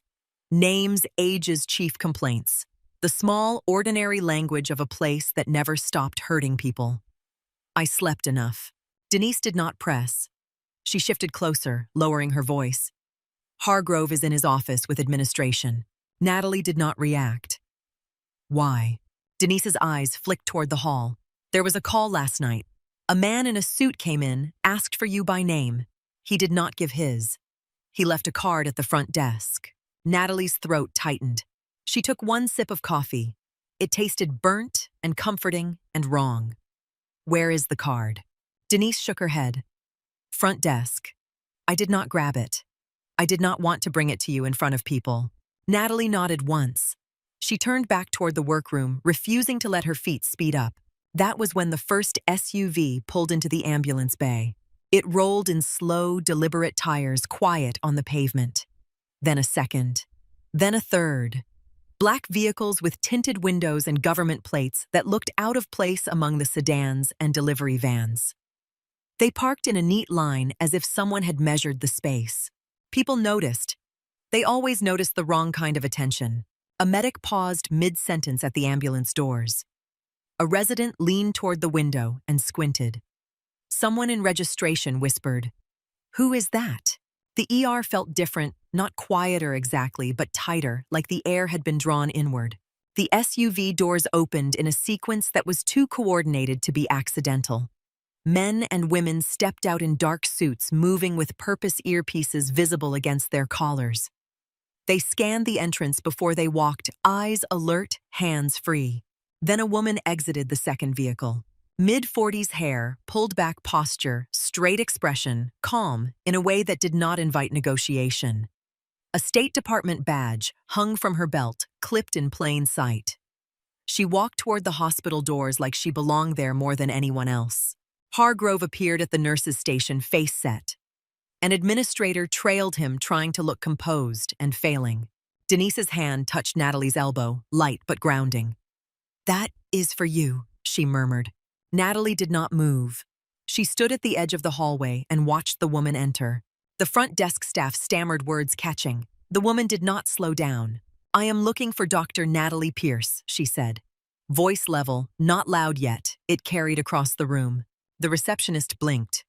Names, ages, chief complaints. The small, ordinary language of a place that never stopped hurting people. "I slept enough." Denise did not press. She shifted closer, lowering her voice. "Hargrove is in his office with administration." Natalie did not react. "Why?" Denise's eyes flicked toward the hall. "There was a call last night. A man in a suit came in, asked for you by name. He did not give his. He left a card at the front desk." Natalie's throat tightened. She took one sip of coffee. It tasted burnt and comforting and wrong. "Where is the card?" Denise shook her head. "Front desk. I did not grab it. I did not want to bring it to you in front of people." Natalie nodded once. She turned back toward the workroom, refusing to let her feet speed up. That was when the first SUV pulled into the ambulance bay. It rolled in slow, deliberate tires, quiet on the pavement. Then a second. Then a third. Black vehicles with tinted windows and government plates that looked out of place among the sedans and delivery vans. They parked in a neat line as if someone had measured the space. People noticed. They always noticed the wrong kind of attention. A medic paused mid-sentence at the ambulance doors. A resident leaned toward the window and squinted. Someone in registration whispered, "Who is that?" The ER felt different, not quieter exactly, but tighter, like the air had been drawn inward. The SUV doors opened in a sequence that was too coordinated to be accidental. Men and women stepped out in dark suits, moving with purpose, earpieces visible against their collars. They scanned the entrance before they walked, eyes alert, hands free. Then a woman exited the second vehicle. Mid-40s hair, pulled back posture, straight expression, calm, in a way that did not invite negotiation. A State Department badge hung from her belt, clipped in plain sight. She walked toward the hospital doors like she belonged there more than anyone else. Hargrove appeared at the nurse's station, face set. An administrator trailed him, trying to look composed and failing. Denise's hand touched Natalie's elbow, light but grounding. "That is for you," she murmured. Natalie did not move. She stood at the edge of the hallway and watched the woman enter. The front desk staff stammered words, catching. The woman did not slow down. "I am looking for Dr. Natalie Pierce," she said. Voice level, not loud yet, it carried across the room. The receptionist blinked.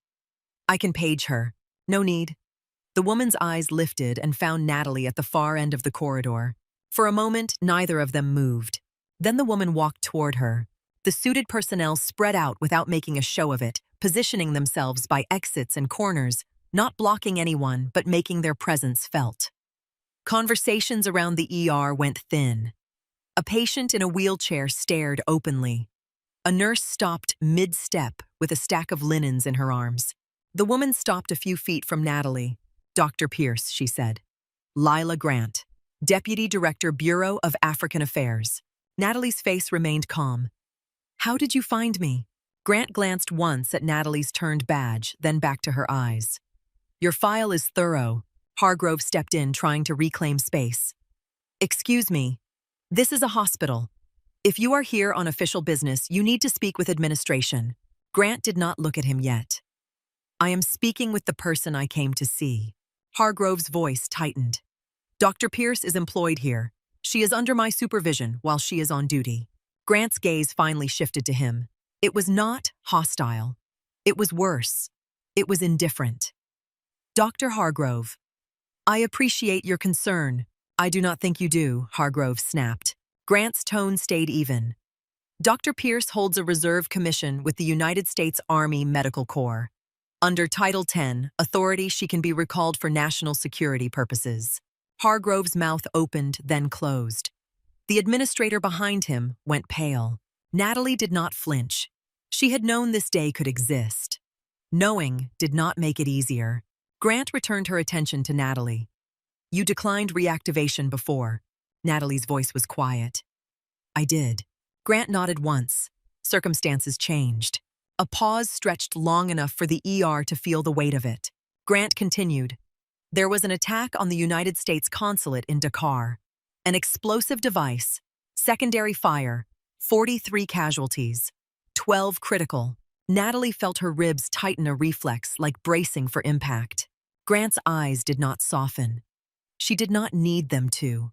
"I can page her." "No need." The woman's eyes lifted and found Natalie at the far end of the corridor. For a moment, neither of them moved. Then the woman walked toward her. The suited personnel spread out without making a show of it, positioning themselves by exits and corners, not blocking anyone but making their presence felt. Conversations around the ER went thin. A patient in a wheelchair stared openly. A nurse stopped mid-step with a stack of linens in her arms. The woman stopped a few feet from Natalie. "Dr. Pierce," she said. "Lila Grant, Deputy Director, Bureau of African Affairs." Natalie's face remained calm. "How did you find me?" Grant glanced once at Natalie's turned badge, then back to her eyes. "Your file is thorough." Hargrove stepped in, trying to reclaim space. "Excuse me. This is a hospital. If you are here on official business, you need to speak with administration." Grant did not look at him yet. "I am speaking with the person I came to see." Hargrove's voice tightened. "Dr. Pierce is employed here. She is under my supervision while she is on duty." Grant's gaze finally shifted to him. It was not hostile. It was worse. It was indifferent. "Dr. Hargrove, I appreciate your concern." "I do not think you do," Hargrove snapped. Grant's tone stayed even. "Dr. Pierce holds a reserve commission with the United States Army Medical Corps. Under Title 10 authority, she can be recalled for national security purposes." Hargrove's mouth opened, then closed. The administrator behind him went pale. Natalie did not flinch. She had known this day could exist. Knowing did not make it easier. Grant returned her attention to Natalie. You declined reactivation before. Natalie's voice was quiet. I did. Grant nodded once. Circumstances changed. A pause stretched long enough for the ER to feel the weight of it. Grant continued. There was an attack on the United States consulate in Dakar. An explosive device. Secondary fire. 43 casualties. 12 critical. Natalie felt her ribs tighten, a reflex like bracing for impact. Grant's eyes did not soften. She did not need them to.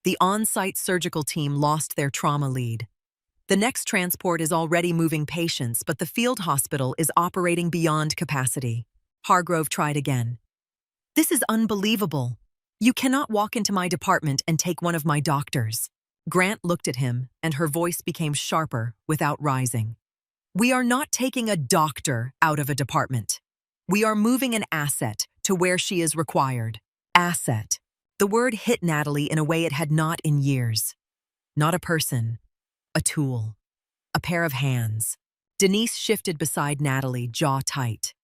The on-site surgical team lost their trauma lead. The next transport is already moving patients, but the field hospital is operating beyond capacity. Hargrove tried again. This is unbelievable. You cannot walk into my department and take one of my doctors. Grant looked at him, and her voice became sharper without rising. We are not taking a doctor out of a department. We are moving an asset to where she is required. Asset. The word hit Natalie in a way it had not in years. Not a person. A tool. A pair of hands. Denise shifted beside Natalie, jaw tight.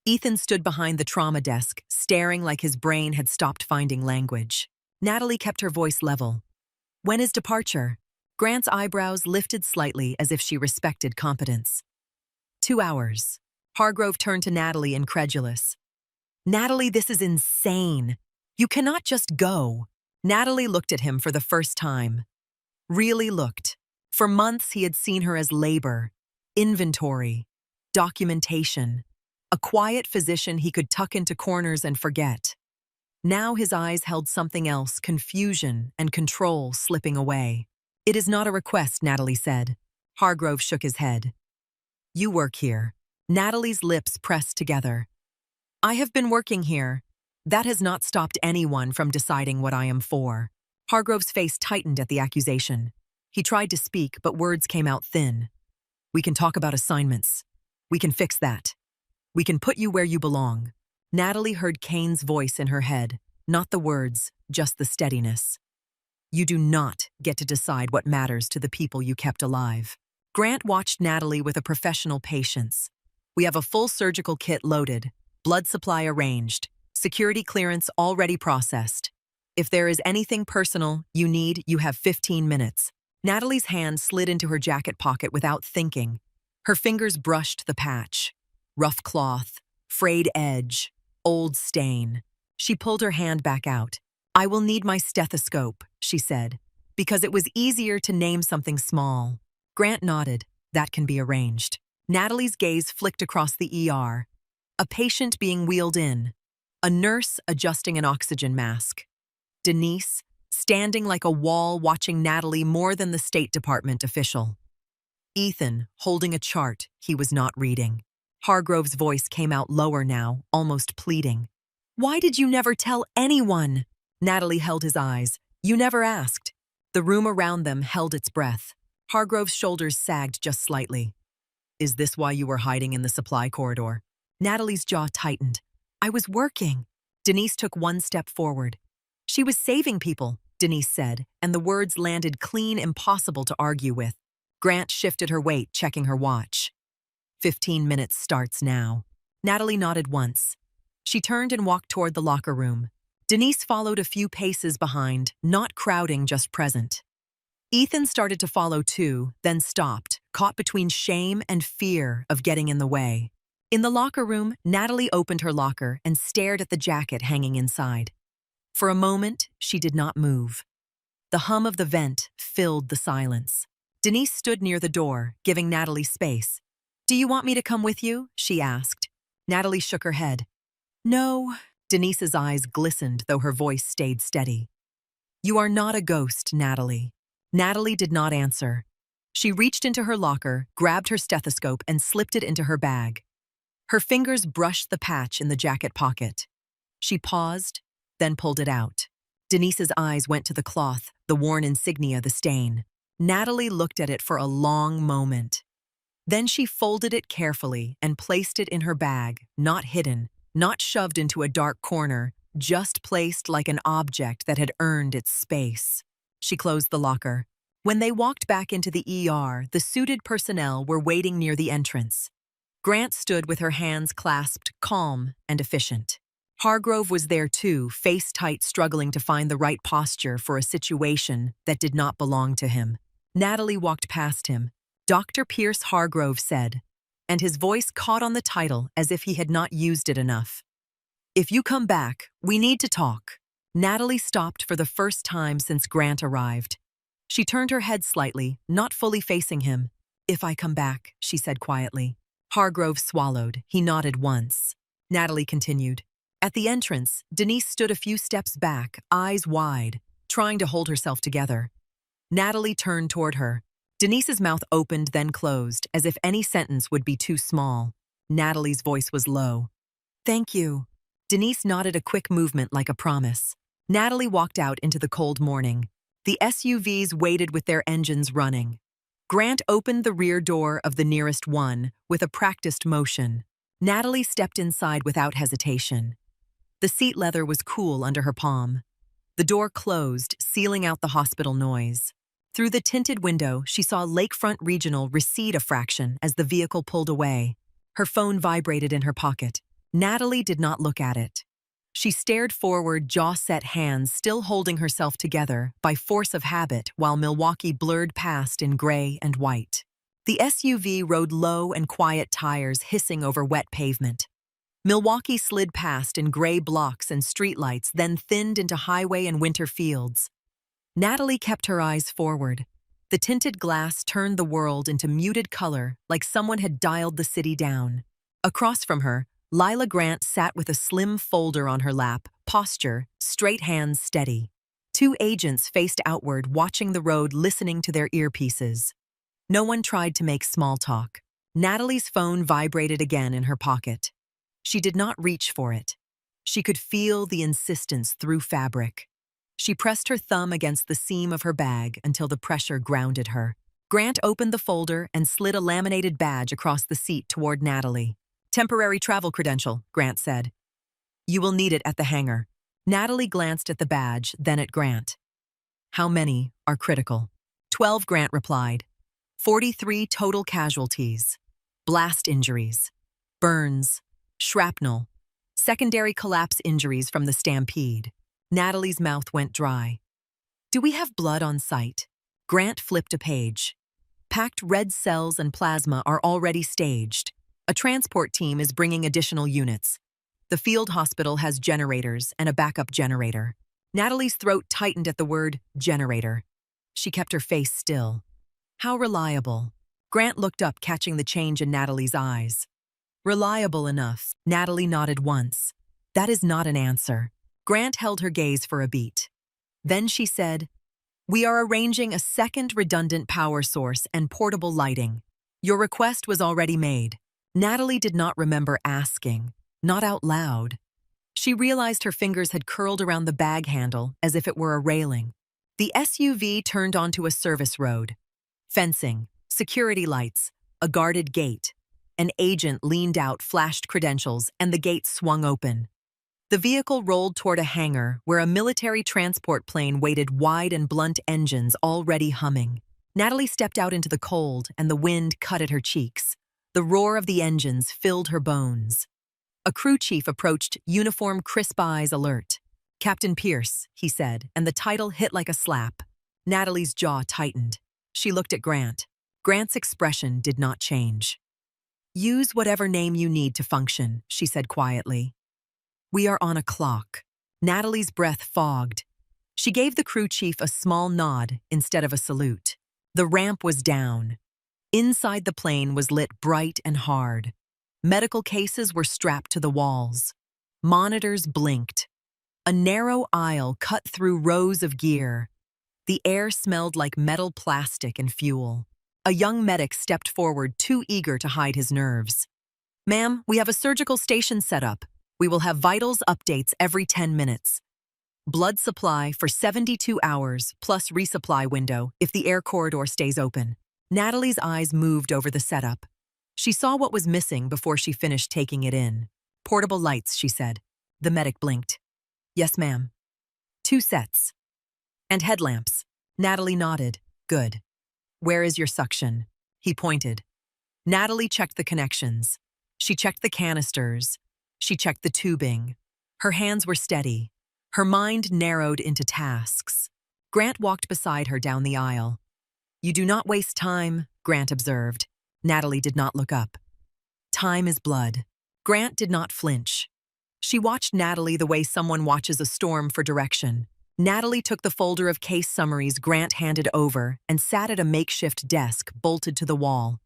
Ethan stood behind the trauma desk, staring like his brain had stopped finding language. Natalie kept her voice level. When is departure? Grant's eyebrows lifted slightly as if she respected competence. 2 hours. Hargrove turned to Natalie, incredulous. Natalie, this is insane. You cannot just go. Natalie looked at him for the first time. Really looked. For months he had seen her as labor, inventory, documentation, a quiet physician he could tuck into corners and forget. Now his eyes held something else, confusion and control slipping away. It is not a request, Natalie said. Hargrove shook his head. You work here. Natalie's lips pressed together. I have been working here. That has not stopped anyone from deciding what I am for. Hargrove's face tightened at the accusation. He tried to speak, but words came out thin. We can talk about assignments. We can fix that. We can put you where you belong. Natalie heard Kane's voice in her head, not the words, just the steadiness. You do not get to decide what matters to the people you kept alive. Grant watched Natalie with a professional patience. We have a full surgical kit loaded, blood supply arranged, security clearance already processed. If there is anything personal you need, you have 15 minutes. Natalie's hand slid into her jacket pocket without thinking. Her fingers brushed the patch. Rough cloth, frayed edge, old stain. She pulled her hand back out. I will need my stethoscope, she said, because it was easier to name something small. Grant nodded. That can be arranged. Natalie's gaze flicked across the ER. A patient being wheeled in. A nurse adjusting an oxygen mask. Denise, standing like a wall watching Natalie more than the State Department official. Ethan, holding a chart he was not reading. Hargrove's voice came out lower now, almost pleading. Why did you never tell anyone? Natalie held his eyes. You never asked. The room around them held its breath. Hargrove's shoulders sagged just slightly. Is this why you were hiding in the supply corridor? Natalie's jaw tightened. I was working. Denise took one step forward. She was saving people, Denise said, and the words landed clean, impossible to argue with. Grant shifted her weight, checking her watch. 15 minutes starts now. Natalie nodded once. She turned and walked toward the locker room. Denise followed a few paces behind, not crowding, just present. Ethan started to follow too, then stopped, caught between shame and fear of getting in the way. In the locker room, Natalie opened her locker and stared at the jacket hanging inside. For a moment, she did not move. The hum of the vent filled the silence. Denise stood near the door, giving Natalie space. Do you want me to come with you? She asked. Natalie shook her head. No. Denise's eyes glistened, though her voice stayed steady. You are not a ghost, Natalie. Natalie did not answer. She reached into her locker, grabbed her stethoscope, and slipped it into her bag. Her fingers brushed the patch in the jacket pocket. She paused, then pulled it out. Denise's eyes went to the cloth, the worn insignia, the stain. Natalie looked at it for a long moment. Then she folded it carefully and placed it in her bag, not hidden, not shoved into a dark corner, just placed like an object that had earned its space. She closed the locker. When they walked back into the ER, the suited personnel were waiting near the entrance. Grant stood with her hands clasped, calm and efficient. Hargrove was there too, face tight, struggling to find the right posture for a situation that did not belong to him. Natalie walked past him. "Dr. Pierce Hargrove said," and his voice caught on the title as if he had not used it enough. "If you come back, we need to talk." Natalie stopped for the first time since Grant arrived. She turned her head slightly, not fully facing him. "If I come back," she said quietly. Hargrove swallowed. He nodded once. Natalie continued. At the entrance, Denise stood a few steps back, eyes wide, trying to hold herself together. Natalie turned toward her. Denise's mouth opened, then closed, as if any sentence would be too small. Natalie's voice was low. "Thank you." Denise nodded, a quick movement like a promise. Natalie walked out into the cold morning. The SUVs waited with their engines running. Grant opened the rear door of the nearest one with a practiced motion. Natalie stepped inside without hesitation. The seat leather was cool under her palm. The door closed, sealing out the hospital noise. Through the tinted window, she saw Lakefront Regional recede a fraction as the vehicle pulled away. Her phone vibrated in her pocket. Natalie did not look at it. She stared forward, jaw-set, hands still holding herself together by force of habit while Milwaukee blurred past in gray and white. The SUV rode low and quiet, tires hissing over wet pavement. Milwaukee slid past in gray blocks and streetlights, then thinned into highway and winter fields. Natalie kept her eyes forward. The tinted glass turned the world into muted color, like someone had dialed the city down. Across from her, Lila Grant sat with a slim folder on her lap, posture, straight hands steady. Two agents faced outward, watching the road, listening to their earpieces. No one tried to make small talk. Natalie's phone vibrated again in her pocket. She did not reach for it. She could feel the insistence through fabric. She pressed her thumb against the seam of her bag until the pressure grounded her. Grant opened the folder and slid a laminated badge across the seat toward Natalie. "Temporary travel credential," Grant said. "You will need it at the hangar." Natalie glanced at the badge, then at Grant. "How many are critical?" 12, Grant replied. 43 total casualties. Blast injuries. Burns. Shrapnel. Secondary collapse injuries from the stampede. Natalie's mouth went dry. "Do we have blood on site?" Grant flipped a page. "Packed red cells and plasma are already staged. A transport team is bringing additional units. The field hospital has generators and a backup generator." Natalie's throat tightened at the word generator. She kept her face still. "How reliable?" Grant looked up, catching the change in Natalie's eyes. "Reliable enough." Natalie nodded once. "That is not an answer." Grant held her gaze for a beat. Then she said, "We are arranging a second redundant power source and portable lighting. Your request was already made." Natalie did not remember asking, not out loud. She realized her fingers had curled around the bag handle as if it were a railing. The SUV turned onto a service road. Fencing, security lights, a guarded gate. An agent leaned out, flashed credentials, and the gate swung open. The vehicle rolled toward a hangar where a military transport plane waited, wide and blunt engines already humming. Natalie stepped out into the cold, and the wind cut at her cheeks. The roar of the engines filled her bones. A crew chief approached, uniform, crisp eyes alert. "Captain Pierce," he said, and the title hit like a slap. Natalie's jaw tightened. She looked at Grant. Grant's expression did not change. "Use whatever name you need to function," she said quietly. "We are on a clock." Natalie's breath fogged. She gave the crew chief a small nod instead of a salute. The ramp was down. Inside the plane was lit bright and hard. Medical cases were strapped to the walls. Monitors blinked. A narrow aisle cut through rows of gear. The air smelled like metal, plastic, and fuel. A young medic stepped forward, too eager to hide his nerves. "Ma'am, we have a surgical station set up. We will have vitals updates every 10 minutes. Blood supply for 72 hours, plus resupply window if the air corridor stays open." Natalie's eyes moved over the setup. She saw what was missing before she finished taking it in. "Portable lights," she said. The medic blinked. "Yes, ma'am." 2 sets. "And headlamps." Natalie nodded. Good. Where is your suction? He pointed. Natalie checked the connections. She checked the canisters. She checked the tubing. Her hands were steady. Her mind narrowed into tasks. Grant walked beside her down the aisle. You do not waste time, Grant observed. Natalie did not look up. Time is blood. Grant did not flinch. She watched Natalie the way someone watches a storm for direction. Natalie took the folder of case summaries Grant handed over and sat at a makeshift desk bolted to the wall.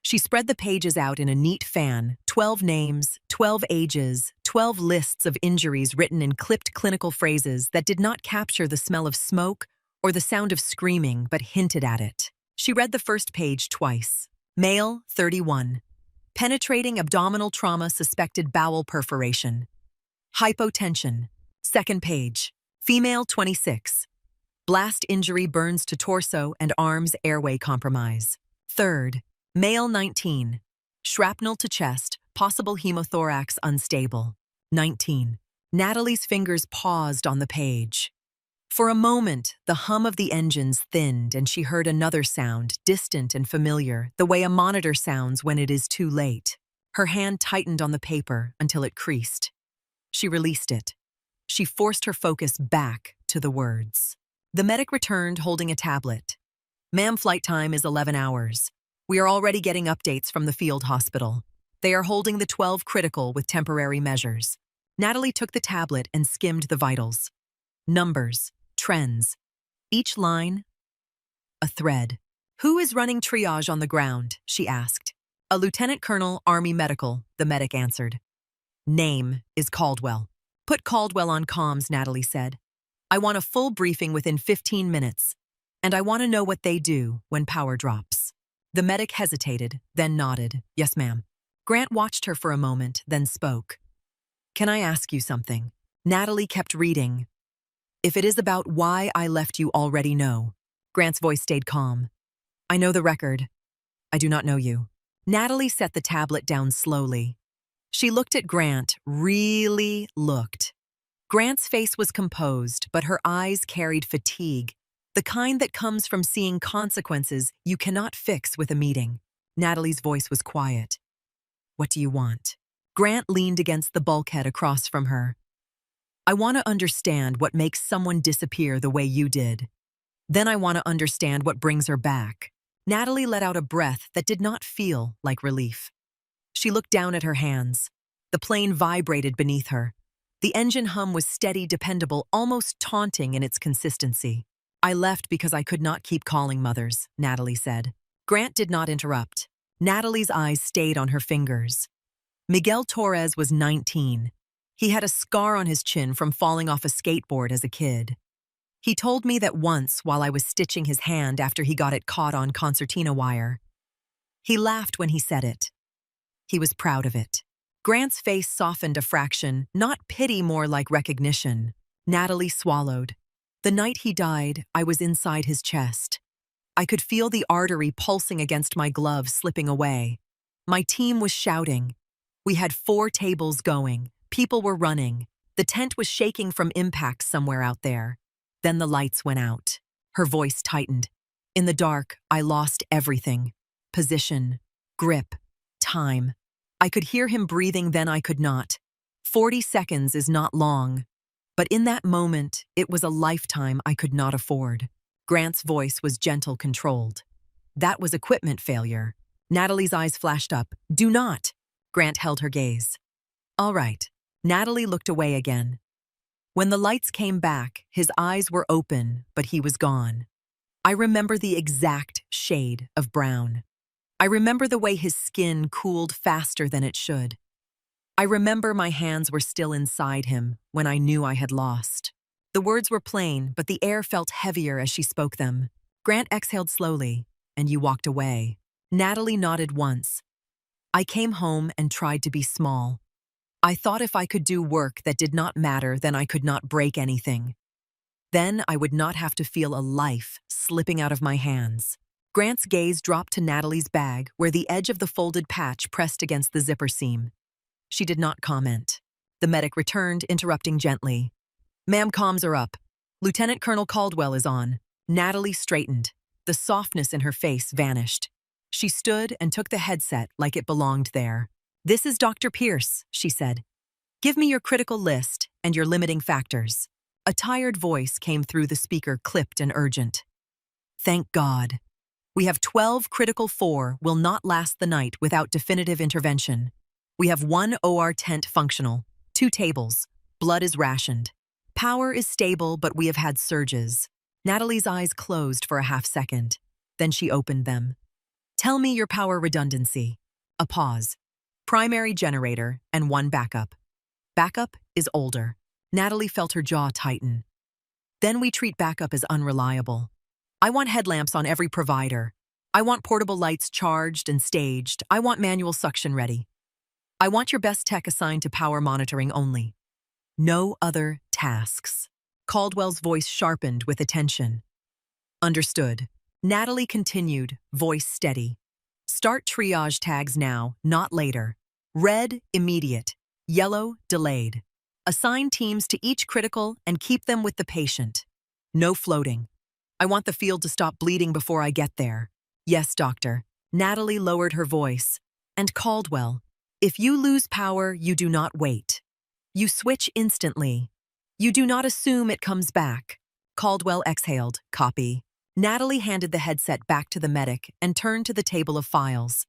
She spread the pages out in a neat fan, 12 names, 12 ages, 12 lists of injuries written in clipped clinical phrases that did not capture the smell of smoke or the sound of screaming but hinted at it. She read the first page twice. Male, 31. Penetrating abdominal trauma suspected bowel perforation. Hypotension. Second page. Female, 26. Blast injury burns to torso and arms airway compromise. Third. Male, 19. Shrapnel to chest, possible hemothorax unstable. 19. Natalie's fingers paused on the page. For a moment, the hum of the engines thinned and she heard another sound, distant and familiar, the way a monitor sounds when it is too late. Her hand tightened on the paper until it creased. She released it. She forced her focus back to the words. The medic returned holding a tablet. Ma'am, flight time is 11 hours. We are already getting updates from the field hospital. They are holding the 12 critical with temporary measures. Natalie took the tablet and skimmed the vitals. Numbers. Trends. Each line, a thread. Who is running triage on the ground? She asked. A lieutenant colonel, Army Medical, the medic answered. Name is Caldwell. Put Caldwell on comms, Natalie said. I want a full briefing within 15 minutes, and I want to know what they do when power drops. The medic hesitated, then nodded. Yes, ma'am. Grant watched her for a moment, then spoke. Can I ask you something? Natalie kept reading. If it is about why I left, you already know. Grant's voice stayed calm. I know the record. I do not know you. Natalie set the tablet down slowly. She looked at Grant, really looked. Grant's face was composed, but her eyes carried fatigue, the kind that comes from seeing consequences you cannot fix with a meeting. Natalie's voice was quiet. What do you want? Grant leaned against the bulkhead across from her. I want to understand what makes someone disappear the way you did. Then I want to understand what brings her back. Natalie let out a breath that did not feel like relief. She looked down at her hands. The plane vibrated beneath her. The engine hum was steady, dependable, almost taunting in its consistency. I left because I could not keep calling mothers, Natalie said. Grant did not interrupt. Natalie's eyes stayed on her fingers. Miguel Torres was 19. He had a scar on his chin from falling off a skateboard as a kid. He told me that once while I was stitching his hand after he got it caught on concertina wire. He laughed when he said it. He was proud of it. Grant's face softened a fraction, not pity, more like recognition. Natalie swallowed. The night he died, I was inside his chest. I could feel the artery pulsing against my glove slipping away. My team was shouting. We had 4 tables going. People were running. The tent was shaking from impacts somewhere out there. Then the lights went out. Her voice tightened. In the dark, I lost everything. Position, grip, time. I could hear him breathing, then I could not. 40 seconds is not long. But in that moment, it was a lifetime I could not afford. Grant's voice was gentle, controlled. That was equipment failure. Natalie's eyes flashed up. Do not! Grant held her gaze. All right. Natalie looked away again. When the lights came back, his eyes were open, but he was gone. I remember the exact shade of brown. I remember the way his skin cooled faster than it should. I remember my hands were still inside him when I knew I had lost. The words were plain, but the air felt heavier as she spoke them. Grant exhaled slowly, and you walked away. Natalie nodded once. I came home and tried to be small. I thought if I could do work that did not matter, then I could not break anything. Then I would not have to feel a life slipping out of my hands. Grant's gaze dropped to Natalie's bag, where the edge of the folded patch pressed against the zipper seam. She did not comment. The medic returned, interrupting gently. Ma'am, comms are up. Lieutenant Colonel Caldwell is on. Natalie straightened. The softness in her face vanished. She stood and took the headset like it belonged there. "This is Dr. Pierce," she said. "Give me your critical list and your limiting factors." A tired voice came through the speaker, clipped and urgent. "Thank God. We have 12 critical 4 will not last the night without definitive intervention. We have 1 OR tent functional, 2 tables. Blood is rationed. Power is stable, but we have had surges." Natalie's eyes closed for a half second. Then she opened them. "Tell me your power redundancy." A pause. "Primary generator and 1 backup. Backup is older." Natalie felt her jaw tighten. "Then we treat backup as unreliable. I want headlamps on every provider. I want portable lights charged and staged. I want manual suction ready. I want your best tech assigned to power monitoring only. No other tasks." Caldwell's voice sharpened with attention. "Understood." Natalie continued, voice steady. "Start triage tags now, not later. Red, immediate. Yellow, delayed. Assign teams to each critical and keep them with the patient. No floating. I want the field to stop bleeding before I get there." "Yes, doctor." Natalie lowered her voice. "And Caldwell, if you lose power, you do not wait. You switch instantly. You do not assume it comes back." Caldwell exhaled. "Copy." Natalie handed the headset back to the medic and turned to the table of files.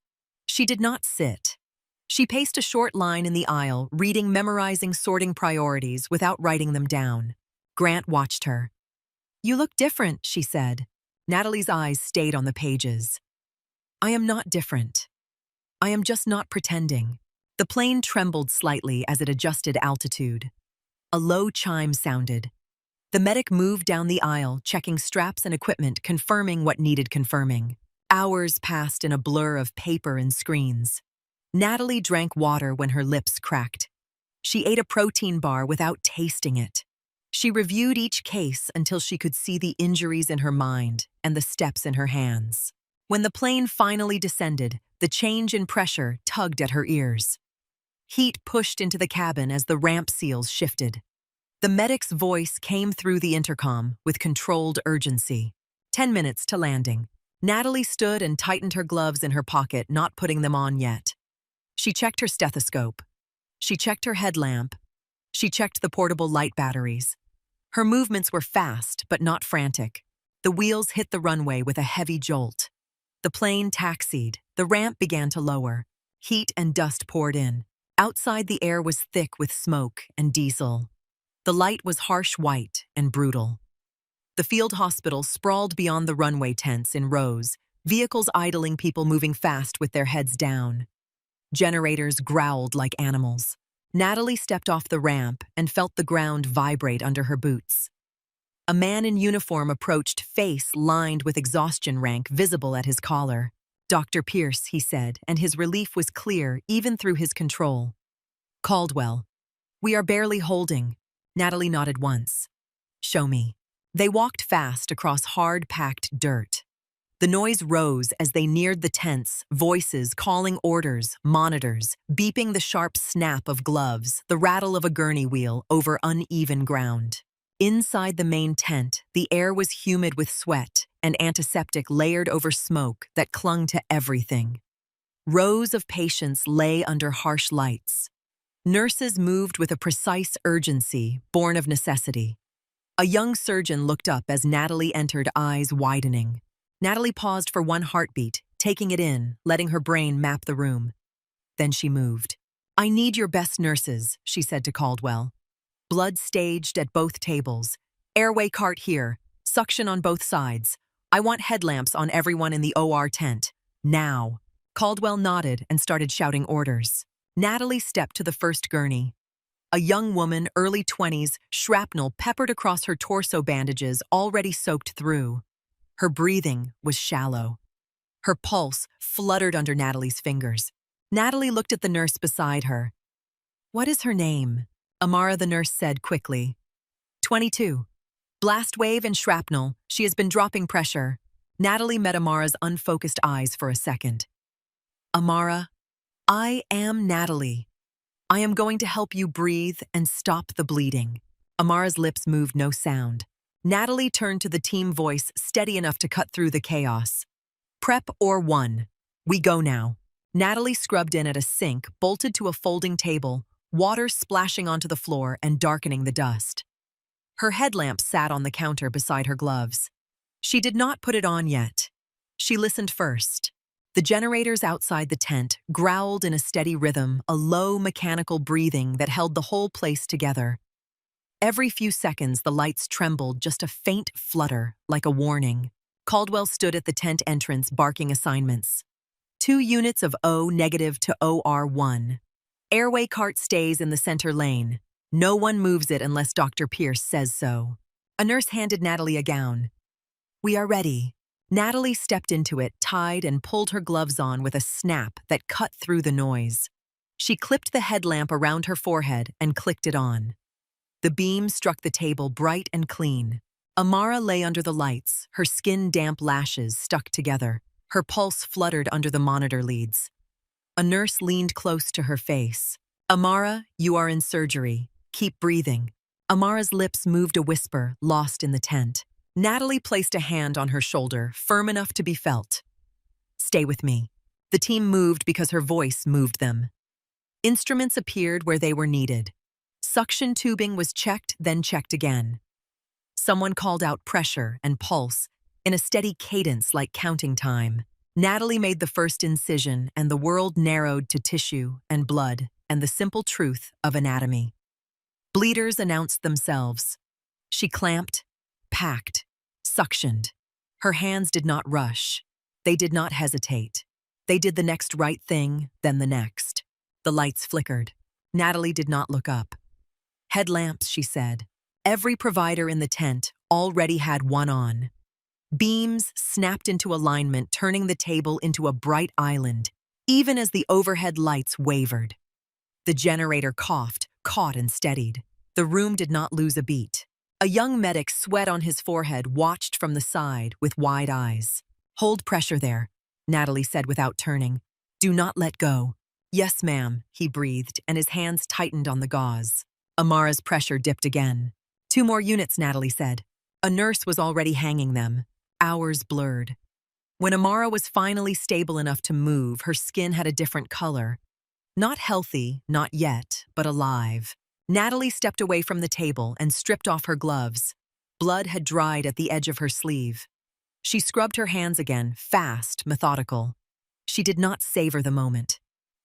She did not sit. She paced a short line in the aisle, reading, memorizing, sorting priorities without writing them down. Grant watched her. "You look different," she said. Natalie's eyes stayed on the pages. "I am not different. I am just not pretending." The plane trembled slightly as it adjusted altitude. A low chime sounded. The medic moved down the aisle, checking straps and equipment, confirming what needed confirming. Hours passed in a blur of paper and screens. Natalie drank water when her lips cracked. She ate a protein bar without tasting it. She reviewed each case until she could see the injuries in her mind and the steps in her hands. When the plane finally descended, the change in pressure tugged at her ears. Heat pushed into the cabin as the ramp seals shifted. The medic's voice came through the intercom with controlled urgency. 10 minutes to landing. Natalie stood and tightened her gloves in her pocket, not putting them on yet. She checked her stethoscope. She checked her headlamp. She checked the portable light batteries. Her movements were fast, but not frantic. The wheels hit the runway with a heavy jolt. The plane taxied. The ramp began to lower. Heat and dust poured in. Outside, the air was thick with smoke and diesel. The light was harsh white and brutal. The field hospital sprawled beyond the runway tents in rows, vehicles idling, people moving fast with their heads down. Generators growled like animals. Natalie stepped off the ramp and felt the ground vibrate under her boots. A man in uniform approached, face lined with exhaustion rank visible at his collar. "Dr. Pierce," he said, and his relief was clear even through his control. "Caldwell. We are barely holding." Natalie nodded once. "Show me." They walked fast across hard-packed dirt. The noise rose as they neared the tents, voices calling orders, monitors, beeping, the sharp snap of gloves, the rattle of a gurney wheel over uneven ground. Inside the main tent, the air was humid with sweat and antiseptic layered over smoke that clung to everything. Rows of patients lay under harsh lights. Nurses moved with a precise urgency born of necessity. A young surgeon looked up as Natalie entered, eyes widening. Natalie paused for one heartbeat, taking it in, letting her brain map the room. Then she moved. "I need your best nurses," she said to Caldwell. "Blood staged at both tables. Airway cart here. Suction on both sides. I want headlamps on everyone in the OR tent. Now." Caldwell nodded and started shouting orders. Natalie stepped to the first gurney. A young woman, early 20s, shrapnel peppered across her torso, bandages already soaked through. Her breathing was shallow. Her pulse fluttered under Natalie's fingers. Natalie looked at the nurse beside her. "What is her name?" Amara, the nurse said quickly. 22. Blast wave and shrapnel. She has been dropping pressure. Natalie met Amara's unfocused eyes for a second. "Amara, I am Natalie. I am going to help you breathe and stop the bleeding." Amara's lips moved, no sound. Natalie turned to the team voice steady enough to cut through the chaos. Prep or one. We go now. Natalie scrubbed in at a sink, bolted to a folding table, water splashing onto the floor and darkening the dust. Her headlamp sat on the counter beside her gloves. She did not put it on yet. She listened first. The generators outside the tent growled in a steady rhythm, a low mechanical breathing that held the whole place together. Every few seconds, the lights trembled, just a faint flutter, like a warning. Caldwell stood at the tent entrance, barking assignments. 2 units of O negative to OR1. Airway cart stays in the center lane. No one moves it unless Dr. Pierce says so. A nurse handed Natalie a gown. We are ready. Natalie stepped into it, tied and pulled her gloves on with a snap that cut through the noise. She clipped the headlamp around her forehead and clicked it on. The beam struck the table bright and clean. Amara lay under the lights, her skin-damp lashes stuck together. Her pulse fluttered under the monitor leads. A nurse leaned close to her face. Amara, you are in surgery. Keep breathing. Amara's lips moved a whisper, lost in the tent. Natalie placed a hand on her shoulder, firm enough to be felt. Stay with me. The team moved because her voice moved them. Instruments appeared where they were needed. Suction tubing was checked, then checked again. Someone called out pressure and pulse in a steady cadence like counting time. Natalie made the first incision, and the world narrowed to tissue and blood and the simple truth of anatomy. Bleeders announced themselves. She clamped, packed, suctioned. Her hands did not rush. They did not hesitate. They did the next right thing, then the next. The lights flickered. Natalie did not look up. Headlamps, she said. Every provider in the tent already had one on. Beams snapped into alignment, turning the table into a bright island, even as the overhead lights wavered. The generator coughed, caught and steadied. The room did not lose a beat. A young medic, sweat on his forehead, watched from the side with wide eyes. Hold pressure there, Natalie said without turning. Do not let go. Yes, ma'am, he breathed, and his hands tightened on the gauze. Amara's pressure dipped again. 2 more units, Natalie said. A nurse was already hanging them. Hours blurred. When Amara was finally stable enough to move, her skin had a different color. Not healthy, not yet, but alive. Natalie stepped away from the table and stripped off her gloves. Blood had dried at the edge of her sleeve. She scrubbed her hands again, fast, methodical. She did not savor the moment.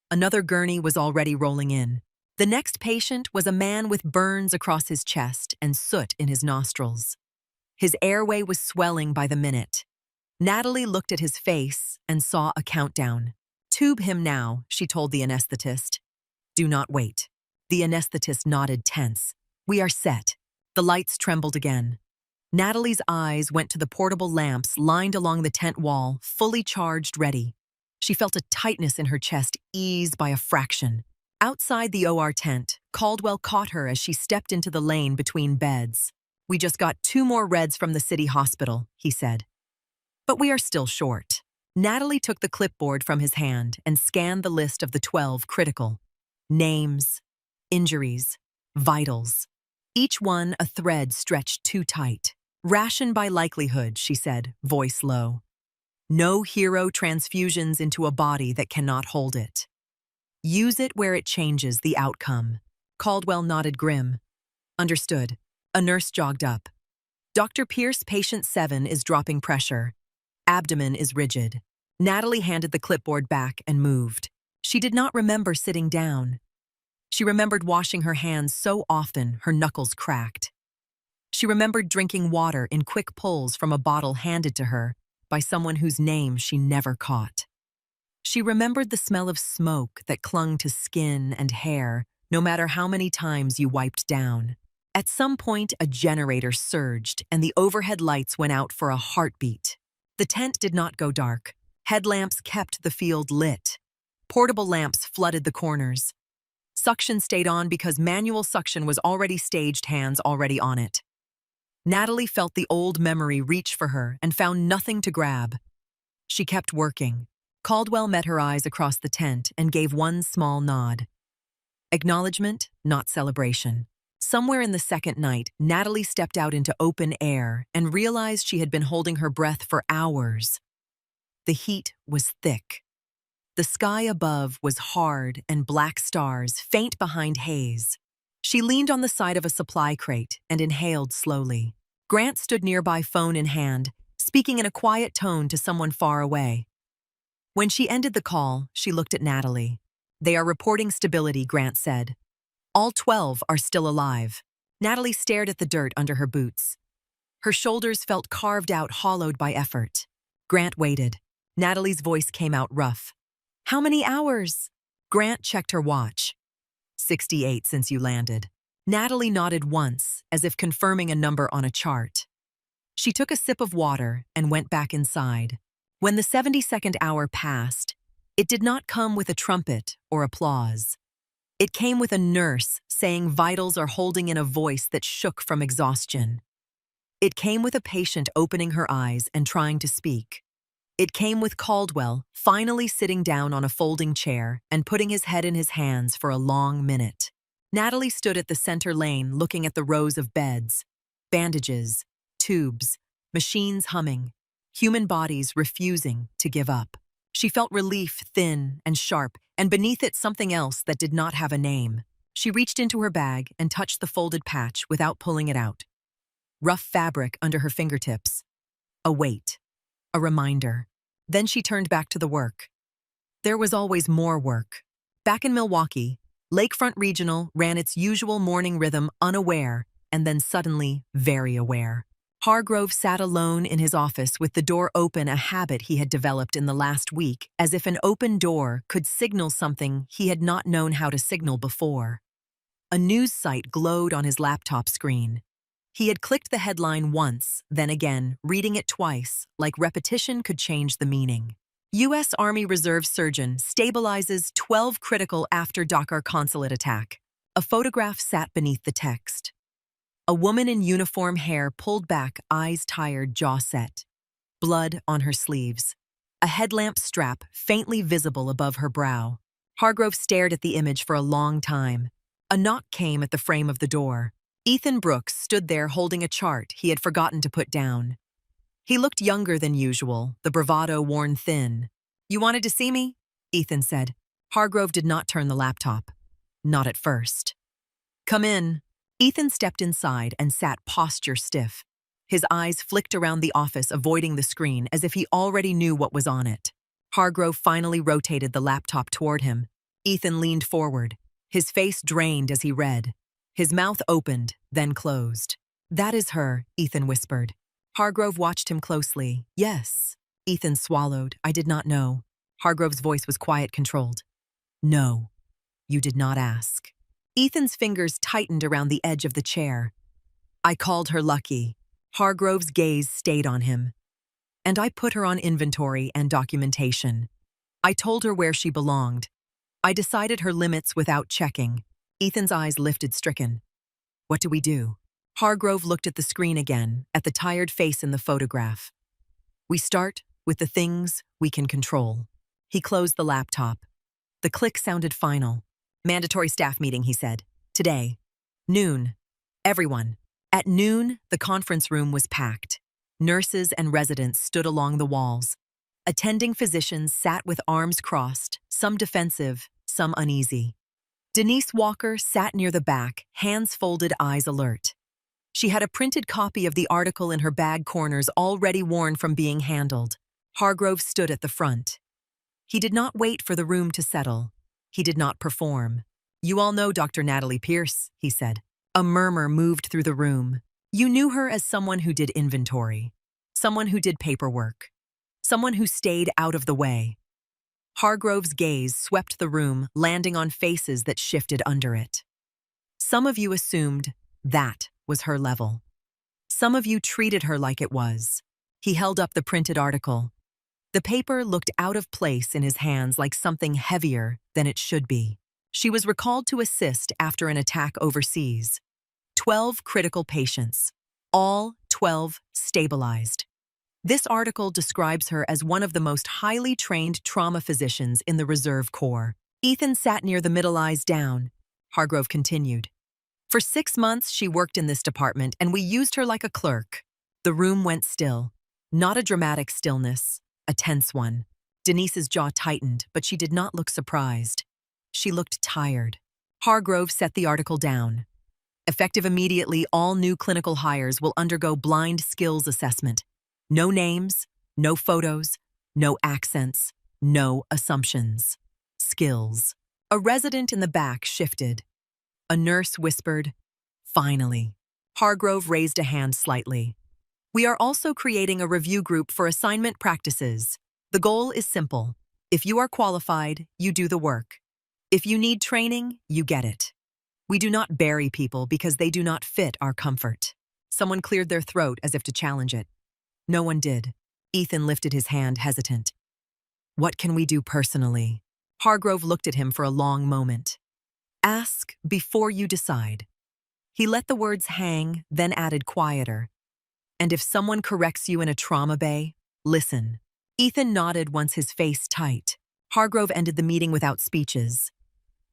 Another gurney was already rolling in. The next patient was a man with burns across his chest and soot in his nostrils. His airway was swelling by the minute. Natalie looked at his face and saw a countdown. Tube him now, she told the anesthetist. Do not wait. The anesthetist nodded, tense. We are set. The lights trembled again. Natalie's eyes went to the portable lamps lined along the tent wall, fully charged, ready. She felt a tightness in her chest ease by a fraction. Outside the OR tent, Caldwell caught her as she stepped into the lane between beds. We just got 2 more reds from the city hospital, he said. But we are still short. Natalie took the clipboard from his hand and scanned the list of the 12 critical. Names, injuries, vitals. Each one a thread stretched too tight. Ration by likelihood, she said, voice low. No hero transfusions into a body that cannot hold it. Use it where it changes the outcome. Caldwell nodded grim. Understood. A nurse jogged up. Dr. Pierce, patient 7 is dropping pressure. Abdomen is rigid. Natalie handed the clipboard back and moved. She did not remember sitting down. She remembered washing her hands so often her knuckles cracked. She remembered drinking water in quick pulls from a bottle handed to her by someone whose name she never caught. She remembered the smell of smoke that clung to skin and hair, no matter how many times you wiped down. At some point, a generator surged and the overhead lights went out for a heartbeat. The tent did not go dark. Headlamps kept the field lit. Portable lamps flooded the corners. Suction stayed on because manual suction was already staged, hands already on it. Natalie felt the old memory reach for her and found nothing to grab. She kept working. Caldwell met her eyes across the tent and gave one small nod. Acknowledgement, not celebration. Somewhere in the second night, Natalie stepped out into open air and realized she had been holding her breath for hours. The heat was thick. The sky above was hard and black stars faint behind haze. She leaned on the side of a supply crate and inhaled slowly. Grant stood nearby, phone in hand, speaking in a quiet tone to someone far away. When she ended the call, she looked at Natalie. "They are reporting stability," Grant said. "All 12 are still alive." Natalie stared at the dirt under her boots. Her shoulders felt carved out, hollowed by effort. Grant waited. Natalie's voice came out rough. "How many hours?" Grant checked her watch. 68 since you landed." Natalie nodded once, as if confirming a number on a chart. She took a sip of water and went back inside. When the 72nd hour passed, it did not come with a trumpet or applause. It came with a nurse saying vitals are holding in a voice that shook from exhaustion. It came with a patient opening her eyes and trying to speak. It came with Caldwell finally sitting down on a folding chair and putting his head in his hands for a long minute. Natalie stood at the center lane looking at the rows of beds, bandages, tubes, machines humming, human bodies refusing to give up. She felt relief, thin and sharp, and beneath it something else that did not have a name. She reached into her bag and touched the folded patch without pulling it out. Rough fabric under her fingertips. A weight. A reminder. Then she turned back to the work. There was always more work. Back in Milwaukee, Lakefront Regional ran its usual morning rhythm unaware and then suddenly very aware. Hargrove sat alone in his office with the door open, a habit he had developed in the last week, as if an open door could signal something he had not known how to signal before. A news site glowed on his laptop screen. He had clicked the headline once, then again, reading it twice, like repetition could change the meaning. U.S. Army Reserve surgeon stabilizes 12 critical after Dakar consulate attack. A photograph sat beneath the text. A woman in uniform, hair pulled back, eyes tired, jaw set. Blood on her sleeves. A headlamp strap faintly visible above her brow. Hargrove stared at the image for a long time. A knock came at the frame of the door. Ethan Brooks stood there holding a chart he had forgotten to put down. He looked younger than usual, the bravado worn thin. "You wanted to see me?" Ethan said. Hargrove did not turn the laptop. Not at first. "Come in." Ethan stepped inside and sat posture stiff. His eyes flicked around the office, avoiding the screen as if he already knew what was on it. Hargrove finally rotated the laptop toward him. Ethan leaned forward, his face drained as he read. His mouth opened, then closed. "That is her," Ethan whispered. Hargrove watched him closely. "Yes." Ethan swallowed. "I did not know." Hargrove's voice was quiet, controlled. "No, you did not ask." Ethan's fingers tightened around the edge of the chair. "I called her lucky." Hargrove's gaze stayed on him. "And I put her on inventory and documentation. I told her where she belonged. I decided her limits without checking." Ethan's eyes lifted, stricken. "What do we do?" Hargrove looked at the screen again, at the tired face in the photograph. "We start with the things we can control." He closed the laptop. The click sounded final. "Mandatory staff meeting," he said. "Today. Noon. Everyone." At noon, the conference room was packed. Nurses and residents stood along the walls. Attending physicians sat with arms crossed, some defensive, some uneasy. Denise Walker sat near the back, hands folded, eyes alert. She had a printed copy of the article in her bag corners, already worn from being handled. Hargrove stood at the front. He did not wait for the room to settle. He did not perform. "You all know Dr. Natalie Pierce," he said. A murmur moved through the room. You knew her as someone who did inventory, someone who did paperwork, someone who stayed out of the way. Hargrove's gaze swept the room, landing on faces that shifted under it. Some of you assumed that was her level. Some of you treated her like it was. He held up the printed article. The paper looked out of place in his hands, like something heavier than it should be. She was recalled to assist after an attack overseas. 12 critical patients, all 12 stabilized. This article describes her as one of the most highly trained trauma physicians in the Reserve Corps. Ethan sat near the middle, eyes down. Hargrove continued. For 6 months, she worked in this department, and we used her like a clerk. The room went still. Not a dramatic stillness, a tense one. Denise's jaw tightened, but she did not look surprised. She looked tired. Hargrove set the article down. Effective immediately, all new clinical hires will undergo blind skills assessment. No names, no photos, no accents, no assumptions. Skills. A resident in the back shifted. A nurse whispered, "Finally." Hargrove raised a hand slightly. "We are also creating a review group for assignment practices. The goal is simple. If you are qualified, you do the work. If you need training, you get it. We do not bury people because they do not fit our comfort." Someone cleared their throat as if to challenge it. No one did. Ethan lifted his hand, hesitant. "What can we do personally?" Hargrove looked at him for a long moment. "Ask before you decide." He let the words hang, then added quieter. "And if someone corrects you in a trauma bay, listen." Ethan nodded, once his face tight. Hargrove ended the meeting without speeches.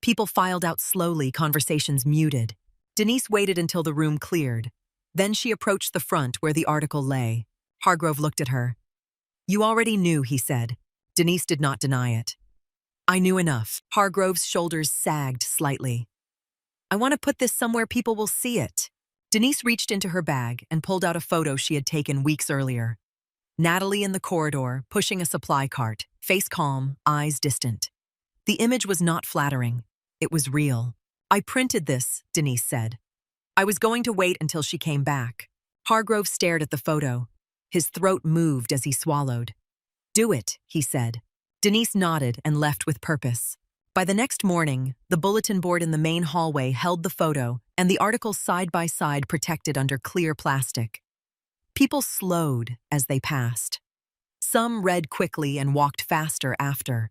People filed out slowly, conversations muted. Denise waited until the room cleared. Then she approached the front where the article lay. Hargrove looked at her. "You already knew," he said. Denise did not deny it. "I knew enough." Hargrove's shoulders sagged slightly. "I want to put this somewhere people will see it." Denise reached into her bag and pulled out a photo she had taken weeks earlier. Natalie in the corridor, pushing a supply cart, face calm, eyes distant. The image was not flattering. It was real. "I printed this," Denise said. "I was going to wait until she came back." Hargrove stared at the photo. His throat moved as he swallowed. "Do it," he said. Denise nodded and left with purpose. By the next morning, the bulletin board in the main hallway held the photo and the article side by side, protected under clear plastic. People slowed as they passed. Some read quickly and walked faster after.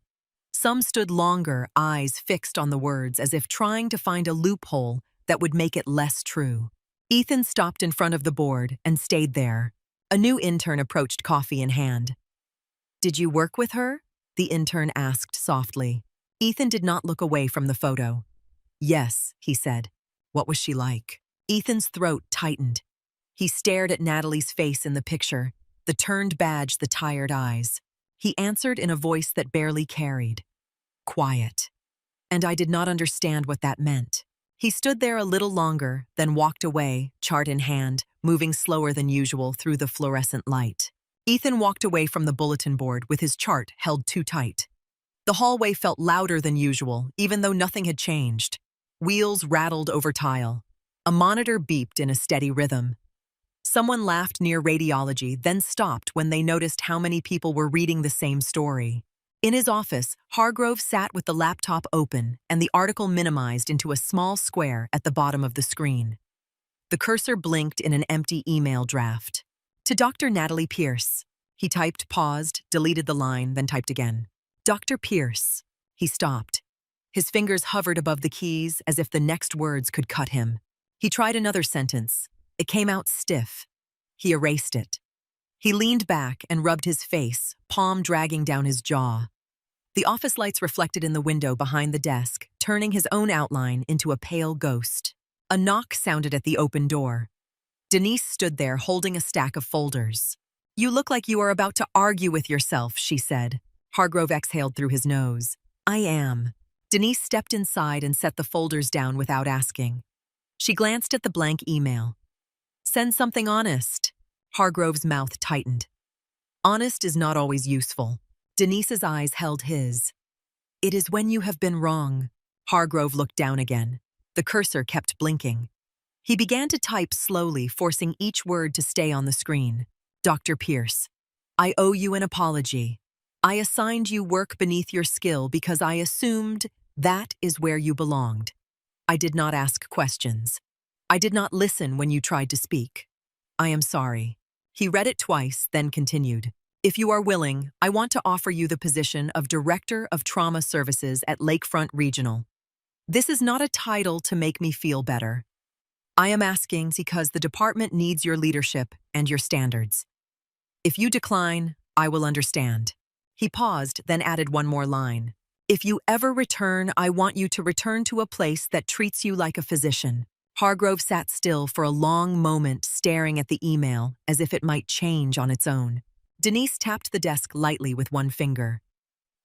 Some stood longer, eyes fixed on the words, as if trying to find a loophole that would make it less true. Ethan stopped in front of the board and stayed there. A new intern approached, coffee in hand. "Did you work with her?" the intern asked softly. Ethan did not look away from the photo. "Yes," he said. "What was she like?" Ethan's throat tightened. He stared at Natalie's face in the picture, the turned badge, the tired eyes. He answered in a voice that barely carried. "Quiet." And I did not understand what that meant. He stood there a little longer, then walked away, chart in hand, moving slower than usual through the fluorescent light. Ethan walked away from the bulletin board with his chart held too tight. The hallway felt louder than usual, even though nothing had changed. Wheels rattled over tile. A monitor beeped in a steady rhythm. Someone laughed near radiology, then stopped when they noticed how many people were reading the same story. In his office, Hargrove sat with the laptop open and the article minimized into a small square at the bottom of the screen. The cursor blinked in an empty email draft. "To Dr. Natalie Pierce." He typed, paused, deleted the line, then typed again. "Dr. Pierce." He stopped. His fingers hovered above the keys as if the next words could cut him. He tried another sentence. It came out stiff. He erased it. He leaned back and rubbed his face, palm dragging down his jaw. The office lights reflected in the window behind the desk, turning his own outline into a pale ghost. A knock sounded at the open door. Denise stood there holding a stack of folders. "You look like you are about to argue with yourself," she said. Hargrove exhaled through his nose. "I am." Denise stepped inside and set the folders down without asking. She glanced at the blank email. "Send something honest." Hargrove's mouth tightened. "Honest is not always useful." Denise's eyes held his. "It is when you have been wrong." Hargrove looked down again. The cursor kept blinking. He began to type slowly, forcing each word to stay on the screen. "Dr. Pierce, I owe you an apology. I assigned you work beneath your skill because I assumed that is where you belonged. I did not ask questions. I did not listen when you tried to speak. I am sorry." He read it twice, then continued. "If you are willing, I want to offer you the position of Director of Trauma Services at Lakefront Regional. This is not a title to make me feel better. I am asking because the department needs your leadership and your standards. If you decline, I will understand." He paused, then added one more line. "If you ever return, I want you to return to a place that treats you like a physician." Hargrove sat still for a long moment, staring at the email as if it might change on its own. Denise tapped the desk lightly with one finger.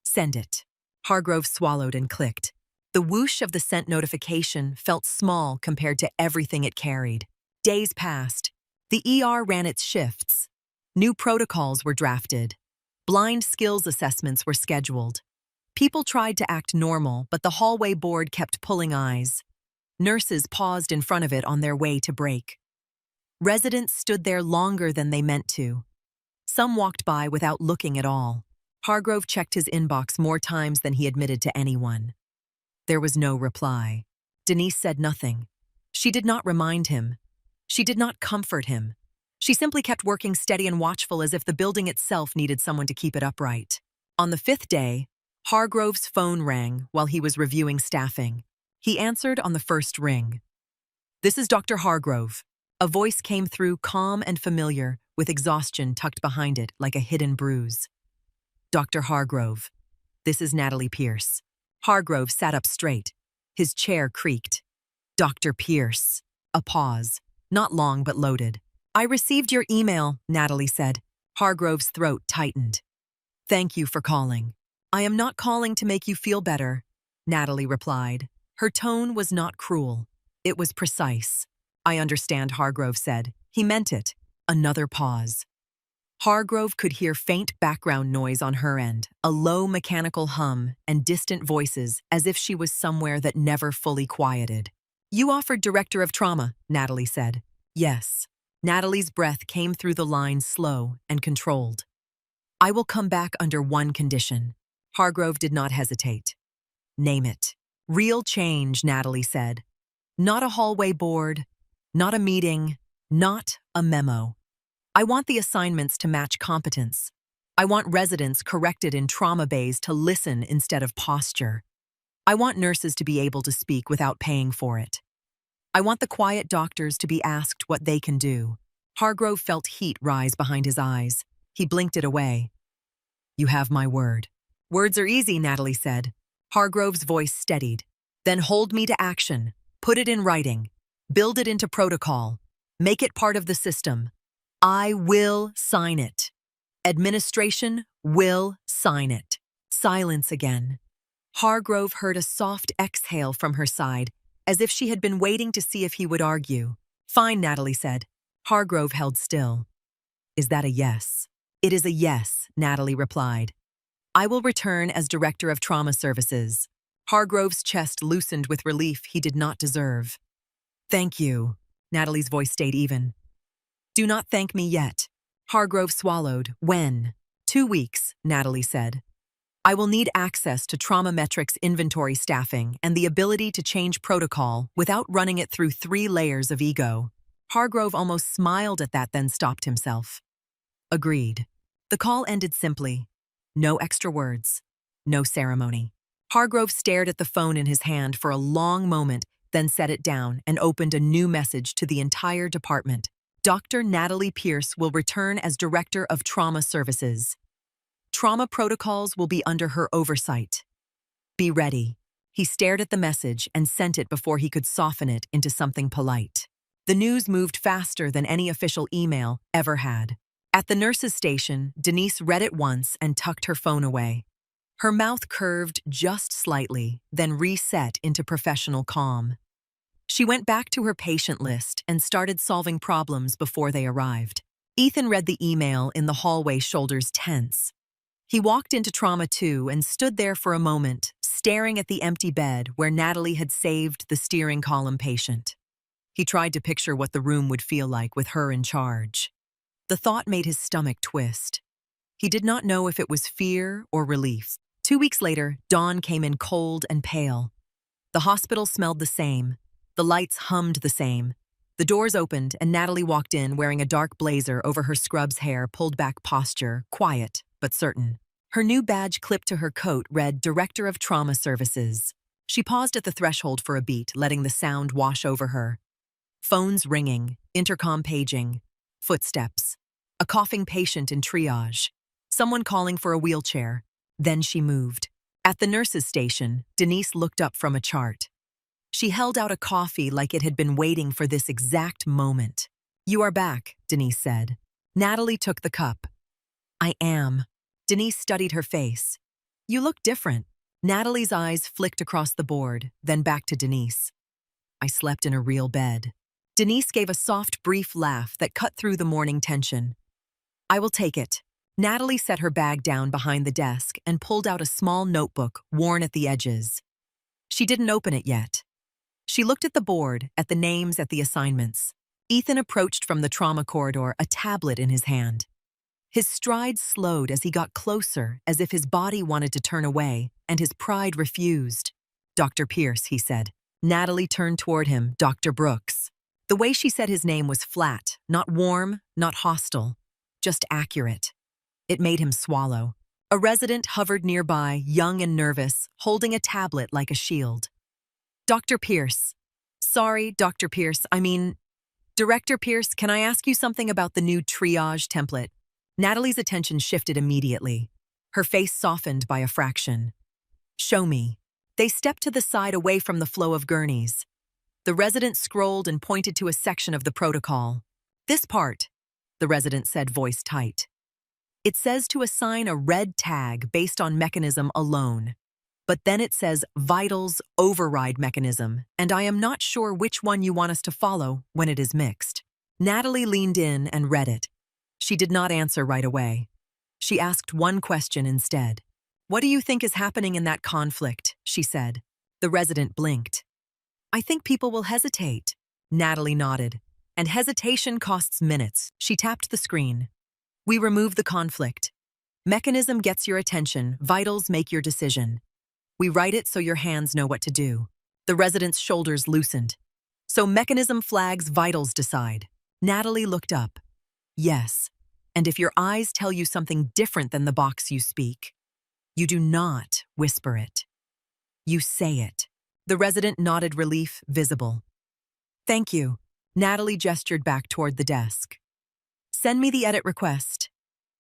Send it. Hargrove swallowed and clicked. The whoosh of the sent notification felt small compared to everything it carried. Days passed. The ER ran its shifts. New protocols were drafted. Blind skills assessments were scheduled. People tried to act normal, but the hallway board kept pulling eyes. Nurses paused in front of it on their way to break. Residents stood there longer than they meant to. Some walked by without looking at all. Hargrove checked his inbox more times than he admitted to anyone. There was no reply. Denise said nothing. She did not remind him. She did not comfort him. She simply kept working steady and watchful as if the building itself needed someone to keep it upright. On the 5th day, Hargrove's phone rang while he was reviewing staffing. He answered on the first ring. "This is Dr. Hargrove." A voice came through, calm and familiar, with exhaustion tucked behind it like a hidden bruise. "Dr. Hargrove, this is Natalie Pierce." Hargrove sat up straight. His chair creaked. "Dr. Pierce." A pause, not long but loaded. "I received your email," Natalie said. Hargrove's throat tightened. "Thank you for calling." "I am not calling to make you feel better," Natalie replied. Her tone was not cruel. It was precise. "I understand," Hargrove said. He meant it. Another pause. Hargrove could hear faint background noise on her end, a low mechanical hum and distant voices as if she was somewhere that never fully quieted. "You offered director of trauma," Natalie said. "Yes." Natalie's breath came through the lines slow and controlled. "I will come back under one condition." Hargrove did not hesitate. "Name it." "Real change," Natalie said. "Not a hallway board, not a meeting, not a memo. I want the assignments to match competence. I want residents corrected in trauma bays to listen instead of posture. I want nurses to be able to speak without paying for it. I want the quiet doctors to be asked what they can do." Hargrove felt heat rise behind his eyes. He blinked it away. "You have my word." "Words are easy," Natalie said. Hargrove's voice steadied. "Then hold me to action. Put it in writing. Build it into protocol. Make it part of the system. I will sign it. Administration will sign it." Silence again. Hargrove heard a soft exhale from her side, as if she had been waiting to see if he would argue. "Fine," Natalie said. Hargrove held still. "Is that a yes?" "It is a yes," Natalie replied. "I will return as Director of Trauma Services." Hargrove's chest loosened with relief he did not deserve. "Thank you." Natalie's voice stayed even. "Do not thank me yet." Hargrove swallowed. "When?" 2 weeks, Natalie said. "I will need access to Trauma Metrics inventory staffing and the ability to change protocol without running it through 3 layers of ego." Hargrove almost smiled at that, then stopped himself. Agreed. The call ended simply. No extra words. No ceremony. Hargrove stared at the phone in his hand for a long moment, then set it down and opened a new message to the entire department. Dr. Natalie Pierce will return as Director of Trauma Services. Trauma protocols will be under her oversight. Be ready. He stared at the message and sent it before he could soften it into something polite. The news moved faster than any official email ever had. At the nurse's station, Denise read it once and tucked her phone away. Her mouth curved just slightly, then reset into professional calm. She went back to her patient list and started solving problems before they arrived. Ethan read the email in the hallway, shoulders tense. He walked into Trauma 2 and stood there for a moment, staring at the empty bed where Natalie had saved the steering column patient. He tried to picture what the room would feel like with her in charge. The thought made his stomach twist. He did not know if it was fear or relief. 2 weeks later, Dawn came in cold and pale. The hospital smelled the same. The lights hummed the same. The doors opened and Natalie walked in wearing a dark blazer over her scrub's hair, pulled back posture, quiet but certain. Her new badge clipped to her coat read Director of Trauma Services. She paused at the threshold for a beat, letting the sound wash over her. Phones ringing, intercom paging, footsteps. A coughing patient in triage. Someone calling for a wheelchair. Then she moved. At the nurse's station, Denise looked up from a chart. She held out a coffee like it had been waiting for this exact moment. "You are back," Denise said. Natalie took the cup. "I am." Denise studied her face. "You look different." Natalie's eyes flicked across the board, then back to Denise. "I slept in a real bed." Denise gave a soft, brief laugh that cut through the morning tension. "I will take it." Natalie set her bag down behind the desk and pulled out a small notebook worn at the edges. She didn't open it yet. She looked at the board, at the names, at the assignments. Ethan approached from the trauma corridor, a tablet in his hand. His stride slowed as he got closer, as if his body wanted to turn away, and his pride refused. "Dr. Pierce," he said. Natalie turned toward him, "Dr. Brooks." The way she said his name was flat, not warm, not hostile, just accurate. It made him swallow. A resident hovered nearby, young and nervous, holding a tablet like a shield. "Dr. Pierce." "Sorry, Dr. Pierce, Director Pierce, can I ask you something about the new triage template?" Natalie's attention shifted immediately. Her face softened by a fraction. "Show me." They stepped to the side away from the flow of gurneys. The resident scrolled and pointed to a section of the protocol. "This part," the resident said, voice tight. "It says to assign a red tag based on mechanism alone. But then it says vitals override mechanism, and I am not sure which one you want us to follow when it is mixed." Natalie leaned in and read it. She did not answer right away. She asked one question instead. "What do you think is happening in that conflict?" she said. The resident blinked. "I think people will hesitate." Natalie nodded. "And hesitation costs minutes." She tapped the screen. "We remove the conflict. Mechanism gets your attention, vitals make your decision. We write it so your hands know what to do." The resident's shoulders loosened. "So mechanism flags, vitals decide." Natalie looked up. "Yes, and if your eyes tell you something different than the box you speak, you do not whisper it. You say it." The resident nodded, relief visible. "Thank you." Natalie gestured back toward the desk. "Send me the edit request.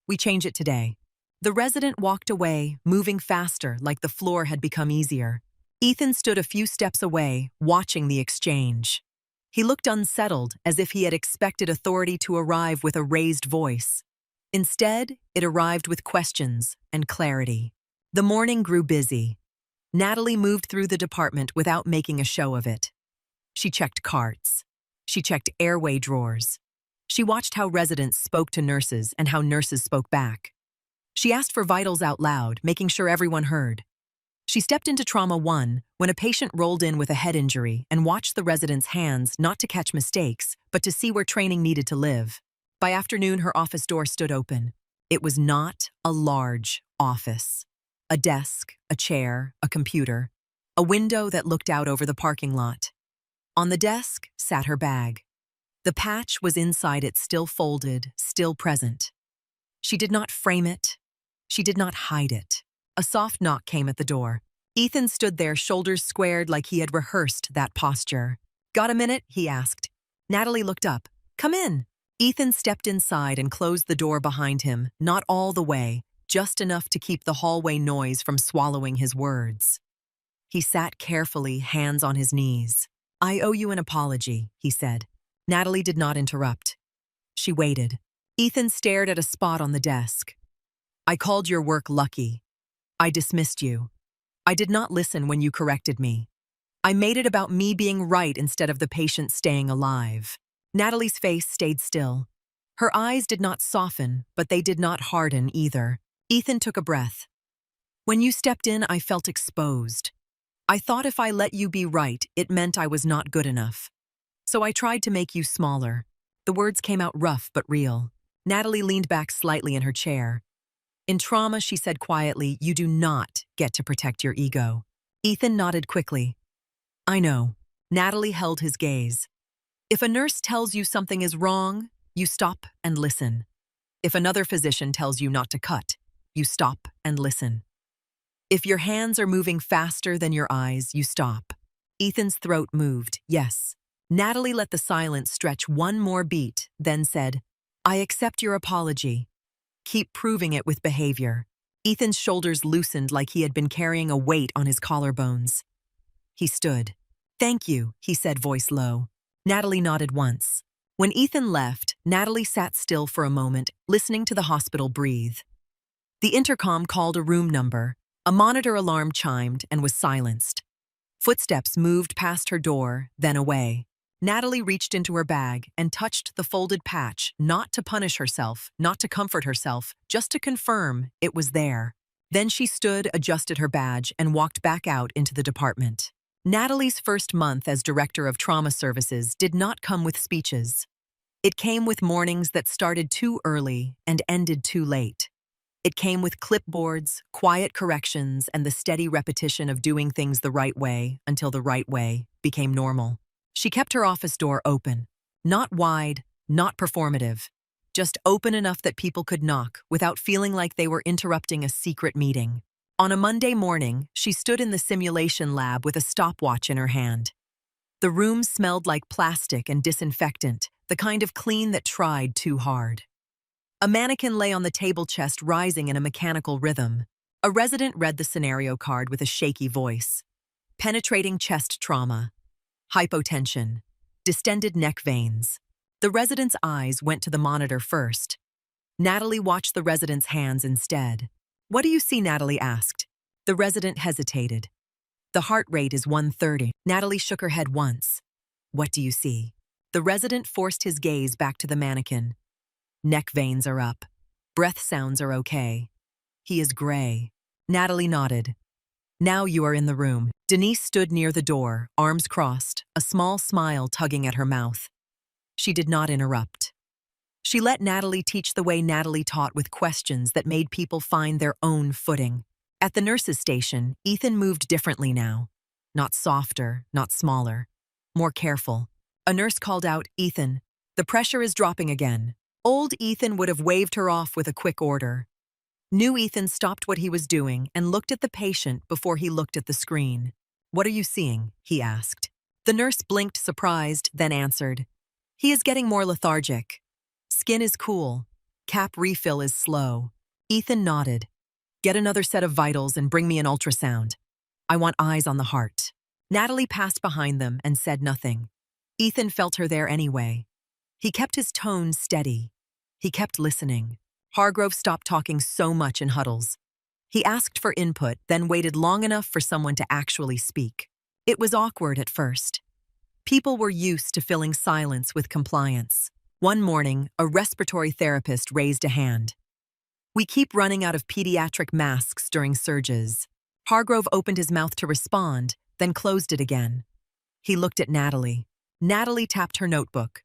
We change it today." The resident walked away, moving faster, like the floor had become easier. Ethan stood a few steps away, watching the exchange. He looked unsettled, as if he had expected authority to arrive with a raised voice. Instead, it arrived with questions and clarity. The morning grew busy. Natalie moved through the department without making a show of it. She checked carts. She checked airway drawers. She watched how residents spoke to nurses and how nurses spoke back. She asked for vitals out loud, making sure everyone heard. She stepped into Trauma 1 when a patient rolled in with a head injury and watched the resident's hands not to catch mistakes, but to see where training needed to live. By afternoon, her office door stood open. It was not a large office. A desk, a chair, a computer, a window that looked out over the parking lot. On the desk sat her bag. The patch was inside it, still folded, still present. She did not frame it. She did not hide it. A soft knock came at the door. Ethan stood there, shoulders squared like he had rehearsed that posture. "Got a minute?" he asked. Natalie looked up. "Come in." Ethan stepped inside and closed the door behind him, not all the way, just enough to keep the hallway noise from swallowing his words. He sat carefully, hands on his knees. "I owe you an apology," he said. Natalie did not interrupt. She waited. Ethan stared at a spot on the desk. "I called your work lucky. I dismissed you. I did not listen when you corrected me. I made it about me being right instead of the patient staying alive." Natalie's face stayed still. Her eyes did not soften, but they did not harden either. Ethan took a breath. "When you stepped in, I felt exposed. I thought if I let you be right, it meant I was not good enough. So I tried to make you smaller." The words came out rough but real. Natalie leaned back slightly in her chair. "In trauma," she said quietly, "you do not get to protect your ego." Ethan nodded quickly. "I know." Natalie held his gaze. "If a nurse tells you something is wrong, you stop and listen. If another physician tells you not to cut, you stop and listen. If your hands are moving faster than your eyes, you stop." Ethan's throat moved, yes. Natalie let the silence stretch one more beat, then said, "I accept your apology. Keep proving it with behavior." Ethan's shoulders loosened like he had been carrying a weight on his collarbones. He stood. "Thank you," he said, voice low. Natalie nodded once. When Ethan left, Natalie sat still for a moment, listening to the hospital breathe. The intercom called a room number. A monitor alarm chimed and was silenced. Footsteps moved past her door, then away. Natalie reached into her bag and touched the folded patch, not to punish herself, not to comfort herself, just to confirm it was there. Then she stood, adjusted her badge, and walked back out into the department. Natalie's first month as Director of Trauma Services did not come with speeches. It came with mornings that started too early and ended too late. It came with clipboards, quiet corrections, and the steady repetition of doing things the right way until the right way became normal. She kept her office door open. Not wide, not performative. Just open enough that people could knock without feeling like they were interrupting a secret meeting. On a Monday morning, she stood in the simulation lab with a stopwatch in her hand. The room smelled like plastic and disinfectant, the kind of clean that tried too hard. A mannequin lay on the table chest, rising in a mechanical rhythm. A resident read the scenario card with a shaky voice. Penetrating chest trauma. Hypotension. Distended neck veins. The resident's eyes went to the monitor first. Natalie watched the resident's hands instead. "What do you see?" Natalie asked. The resident hesitated. "The heart rate is 130. Natalie shook her head once. "What do you see?" The resident forced his gaze back to the mannequin. "Neck veins are up. Breath sounds are okay. He is gray." Natalie nodded. "Now you are in the room." Denise stood near the door, arms crossed, a small smile tugging at her mouth. She did not interrupt. She let Natalie teach the way Natalie taught, with questions that made people find their own footing. At the nurse's station, Ethan moved differently now. Not softer, not smaller. More careful. A nurse called out, "Ethan, the pressure is dropping again." Old Ethan would have waved her off with a quick order. New Ethan stopped what he was doing and looked at the patient before he looked at the screen. "What are you seeing?" he asked. The nurse blinked, surprised, then answered, "He is getting more lethargic. Skin is cool. Cap refill is slow." Ethan nodded. "Get another set of vitals and bring me an ultrasound. I want eyes on the heart." Natalie passed behind them and said nothing. Ethan felt her there anyway. He kept his tone steady. He kept listening. Hargrove stopped talking so much in huddles. He asked for input, then waited long enough for someone to actually speak. It was awkward at first. People were used to filling silence with compliance. One morning, a respiratory therapist raised a hand. "We keep running out of pediatric masks during surges." Hargrove opened his mouth to respond, then closed it again. He looked at Natalie. Natalie tapped her notebook.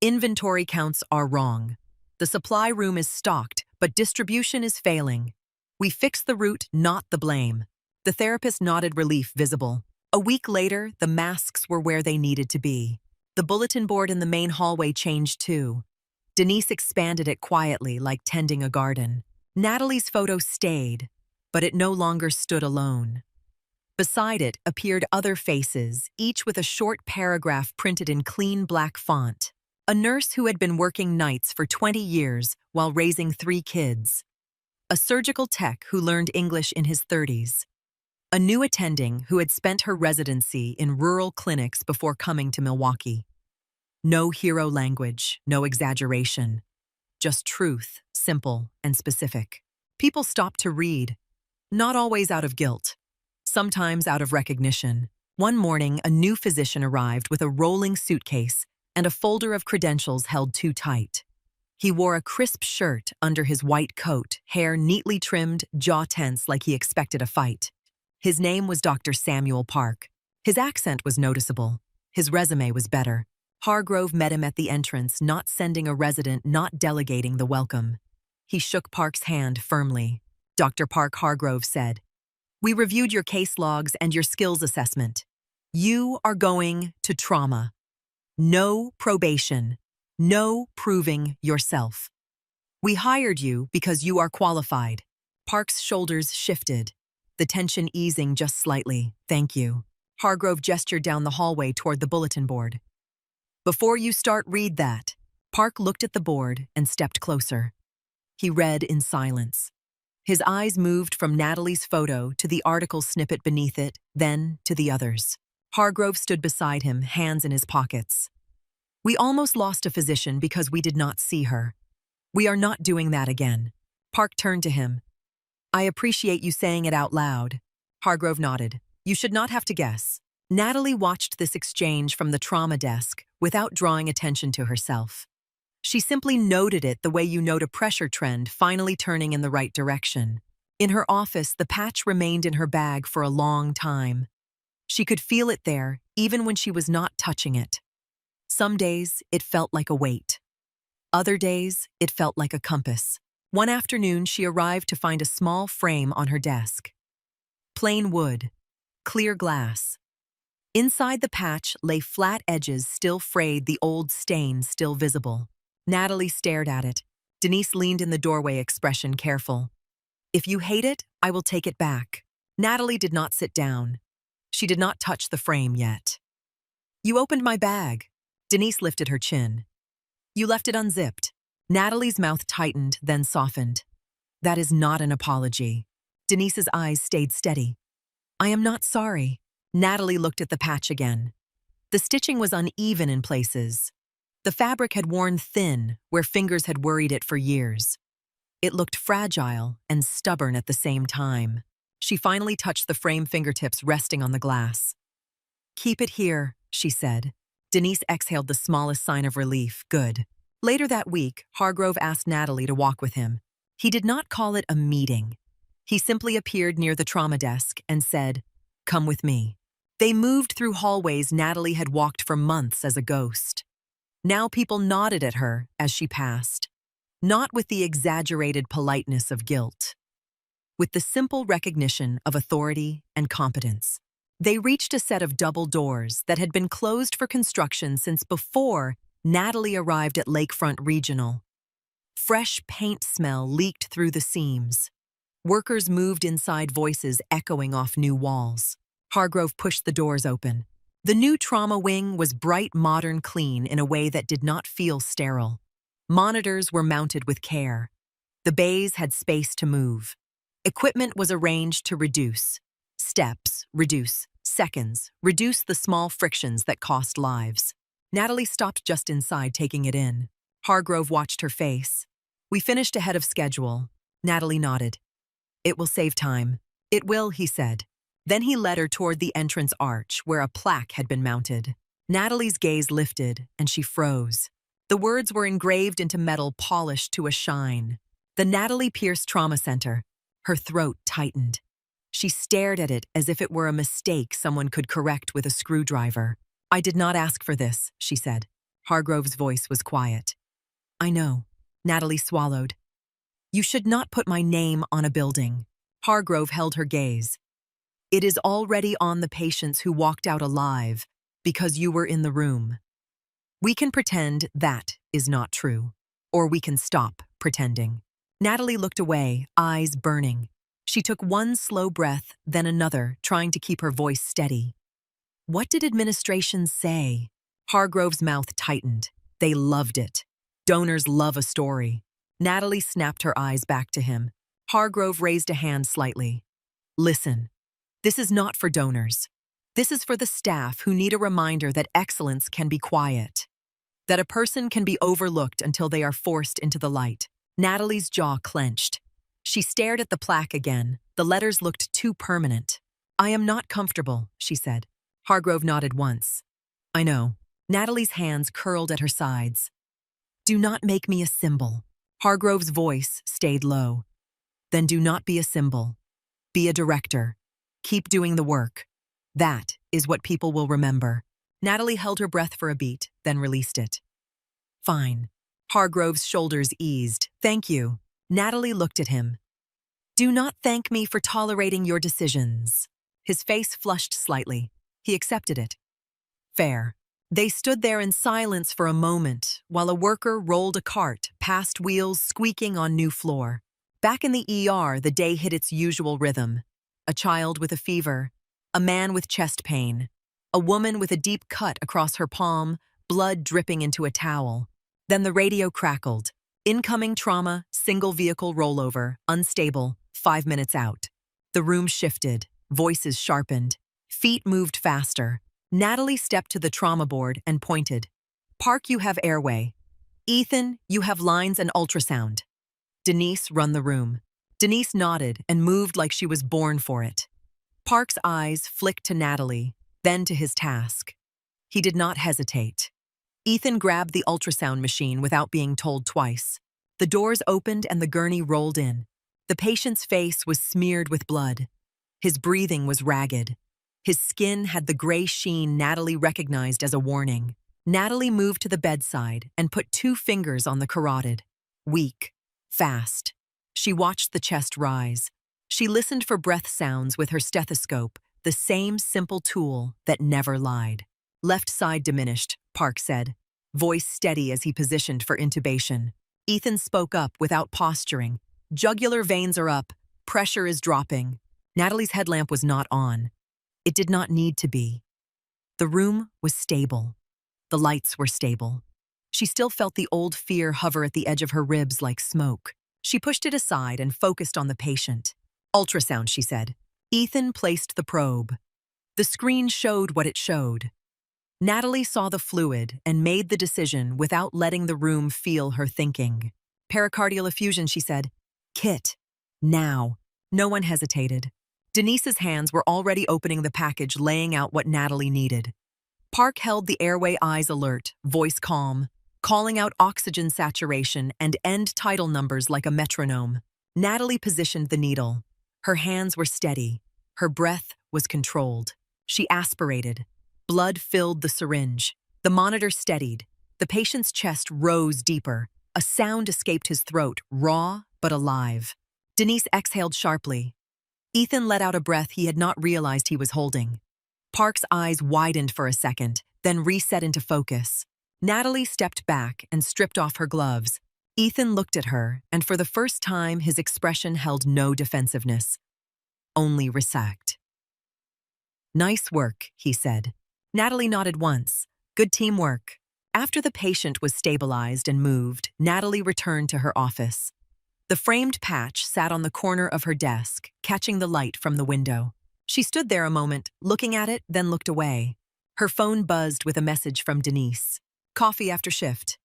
"Inventory counts are wrong. The supply room is stocked, but distribution is failing. We fixed the root, not the blame." The therapist nodded, relief visible. A week later, the masks were where they needed to be. The bulletin board in the main hallway changed too. Denise expanded it quietly, like tending a garden. Natalie's photo stayed, but it no longer stood alone. Beside it appeared other faces, each with a short paragraph printed in clean black font. A nurse who had been working nights for 20 years while raising 3 kids. A surgical tech who learned English in his 30s. A new attending who had spent her residency in rural clinics before coming to Milwaukee. No hero language, no exaggeration. Just truth, simple and specific. People stopped to read, not always out of guilt, sometimes out of recognition. One morning, a new physician arrived with a rolling suitcase and a folder of credentials held too tight. He wore a crisp shirt under his white coat, hair neatly trimmed, jaw tense like he expected a fight. His name was Dr. Samuel Park. His accent was noticeable. His resume was better. Hargrove met him at the entrance, not sending a resident, not delegating the welcome. He shook Park's hand firmly. "Dr. Park," Hargrove said, "we reviewed your case logs and your skills assessment. You are going to trauma. No probation. No proving yourself. We hired you because you are qualified." Park's shoulders shifted, the tension easing just slightly. "Thank you." Hargrove gestured down the hallway toward the bulletin board. "Before you start, read that." Park looked at the board and stepped closer. He read in silence. His eyes moved from Natalie's photo to the article snippet beneath it, then to the others. Hargrove stood beside him, hands in his pockets. We almost lost a physician because we did not see her. We are not doing that again. Park turned to him. I appreciate you saying it out loud. Hargrove nodded. You should not have to guess. Natalie watched this exchange from the trauma desk without drawing attention to herself. She simply noted it the way you note a pressure trend finally turning in the right direction. In her office, the patch remained in her bag for a long time. She could feel it there, even when she was not touching it. Some days, it felt like a weight. Other days, it felt like a compass. One afternoon, she arrived to find a small frame on her desk. Plain wood, clear glass. Inside the patch lay flat edges still frayed, the old stain still visible. Natalie stared at it. Denise leaned in the doorway, expression careful. If you hate it, I will take it back. Natalie did not sit down. She did not touch the frame yet. You opened my bag. Denise lifted her chin. You left it unzipped. Natalie's mouth tightened, then softened. That is not an apology. Denise's eyes stayed steady. I am not sorry. Natalie looked at the patch again. The stitching was uneven in places. The fabric had worn thin where fingers had worried it for years. It looked fragile and stubborn at the same time. She finally touched the frame, fingertips resting on the glass. Keep it here, she said. Denise exhaled the smallest sign of relief. Good. Later that week, Hargrove asked Natalie to walk with him. He did not call it a meeting. He simply appeared near the trauma desk and said, Come with me. They moved through hallways Natalie had walked for months as a ghost. Now people nodded at her as she passed, not with the exaggerated politeness of guilt, with the simple recognition of authority and competence. They reached a set of double doors that had been closed for construction since before Natalie arrived at Lakefront Regional. Fresh paint smell leaked through the seams. Workers moved inside, voices echoing off new walls. Hargrove pushed the doors open. The new trauma wing was bright, modern, clean in a way that did not feel sterile. Monitors were mounted with care. The bays had space to move. Equipment was arranged to reduce steps, reduce seconds, reduce the small frictions that cost lives. Natalie stopped just inside, taking it in. Hargrove watched her face. We finished ahead of schedule. Natalie nodded. It will save time. It will, he said. Then he led her toward the entrance arch where a plaque had been mounted. Natalie's gaze lifted and she froze. The words were engraved into metal, polished to a shine. The Natalie Pierce Trauma Center. Her throat tightened. She stared at it as if it were a mistake someone could correct with a screwdriver. I did not ask for this, she said. Hargrove's voice was quiet. I know. Natalie swallowed. You should not put my name on a building. Hargrove held her gaze. It is already on the patients who walked out alive because you were in the room. We can pretend that is not true, or we can stop pretending. Natalie looked away, eyes burning. She took one slow breath, then another, trying to keep her voice steady. What did administration say? Hargrove's mouth tightened. They loved it. Donors love a story. Natalie snapped her eyes back to him. Hargrove raised a hand slightly. Listen, this is not for donors. This is for the staff who need a reminder that excellence can be quiet, that a person can be overlooked until they are forced into the light. Natalie's jaw clenched. She stared at the plaque again. The letters looked too permanent. I am not comfortable, she said. Hargrove nodded once. I know. Natalie's hands curled at her sides. Do not make me a symbol. Hargrove's voice stayed low. Then do not be a symbol. Be a director. Keep doing the work. That is what people will remember. Natalie held her breath for a beat, then released it. Fine. Hargrove's shoulders eased. Thank you. Natalie looked at him. Do not thank me for tolerating your decisions. His face flushed slightly. He accepted it. Fair. They stood there in silence for a moment while a worker rolled a cart past wheels squeaking on new floor. Back in the ER, the day hit its usual rhythm. A child with a fever, a man with chest pain, a woman with a deep cut across her palm, blood dripping into a towel. Then the radio crackled. Incoming trauma, single vehicle rollover, unstable, 5 minutes out. The room shifted, voices sharpened, feet moved faster. Natalie stepped to the trauma board and pointed. Park, you have airway. Ethan, you have lines and ultrasound. Denise, run the room. Denise nodded and moved like she was born for it. Park's eyes flicked to Natalie, then to his task. He did not hesitate. Ethan grabbed the ultrasound machine without being told twice. The doors opened and the gurney rolled in. The patient's face was smeared with blood. His breathing was ragged. His skin had the gray sheen Natalie recognized as a warning. Natalie moved to the bedside and put 2 fingers on the carotid. Weak, fast. She watched the chest rise. She listened for breath sounds with her stethoscope, the same simple tool that never lied. Left side diminished, Park said, voice steady as he positioned for intubation. Ethan spoke up without posturing. Jugular veins are up. Pressure is dropping. Natalie's headlamp was not on. It did not need to be. The room was stable. The lights were stable. She still felt the old fear hover at the edge of her ribs like smoke. She pushed it aside and focused on the patient. Ultrasound, she said. Ethan placed the probe. The screen showed what it showed. Natalie saw the fluid and made the decision without letting the room feel her thinking. Pericardial effusion, she said. Kit. Now. No one hesitated. Denise's hands were already opening the package, laying out what Natalie needed. Park held the airway eyes alert, voice calm, calling out oxygen saturation and end title numbers like a metronome. Natalie positioned the needle. Her hands were steady. Her breath was controlled. She aspirated. Blood filled the syringe. The monitor steadied. The patient's chest rose deeper. A sound escaped his throat, raw but alive. Denise exhaled sharply. Ethan let out a breath he had not realized he was holding. Park's eyes widened for a second, then reset into focus. Natalie stepped back and stripped off her gloves. Ethan looked at her, and for the first time his expression held no defensiveness, only respect. Nice work, he said. Natalie nodded once. Good teamwork. After the patient was stabilized and moved, Natalie returned to her office. The framed patch sat on the corner of her desk, catching the light from the window. She stood there a moment, looking at it, then looked away. Her phone buzzed with a message from Denise. Coffee after shift.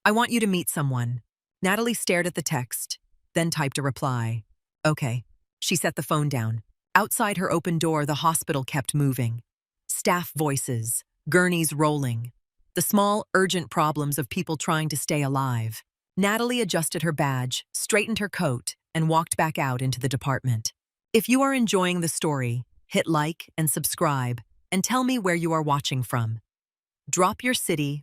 I want you to meet someone. Natalie stared at the text, then typed a reply. Okay. She set the phone down. Outside her open door, the hospital kept moving. Staff voices, gurneys rolling. The small, urgent problems of people trying to stay alive. Natalie adjusted her badge, straightened her coat, and walked back out into the department. If you are enjoying the story, hit like and subscribe, and tell me where you are watching from. Drop your city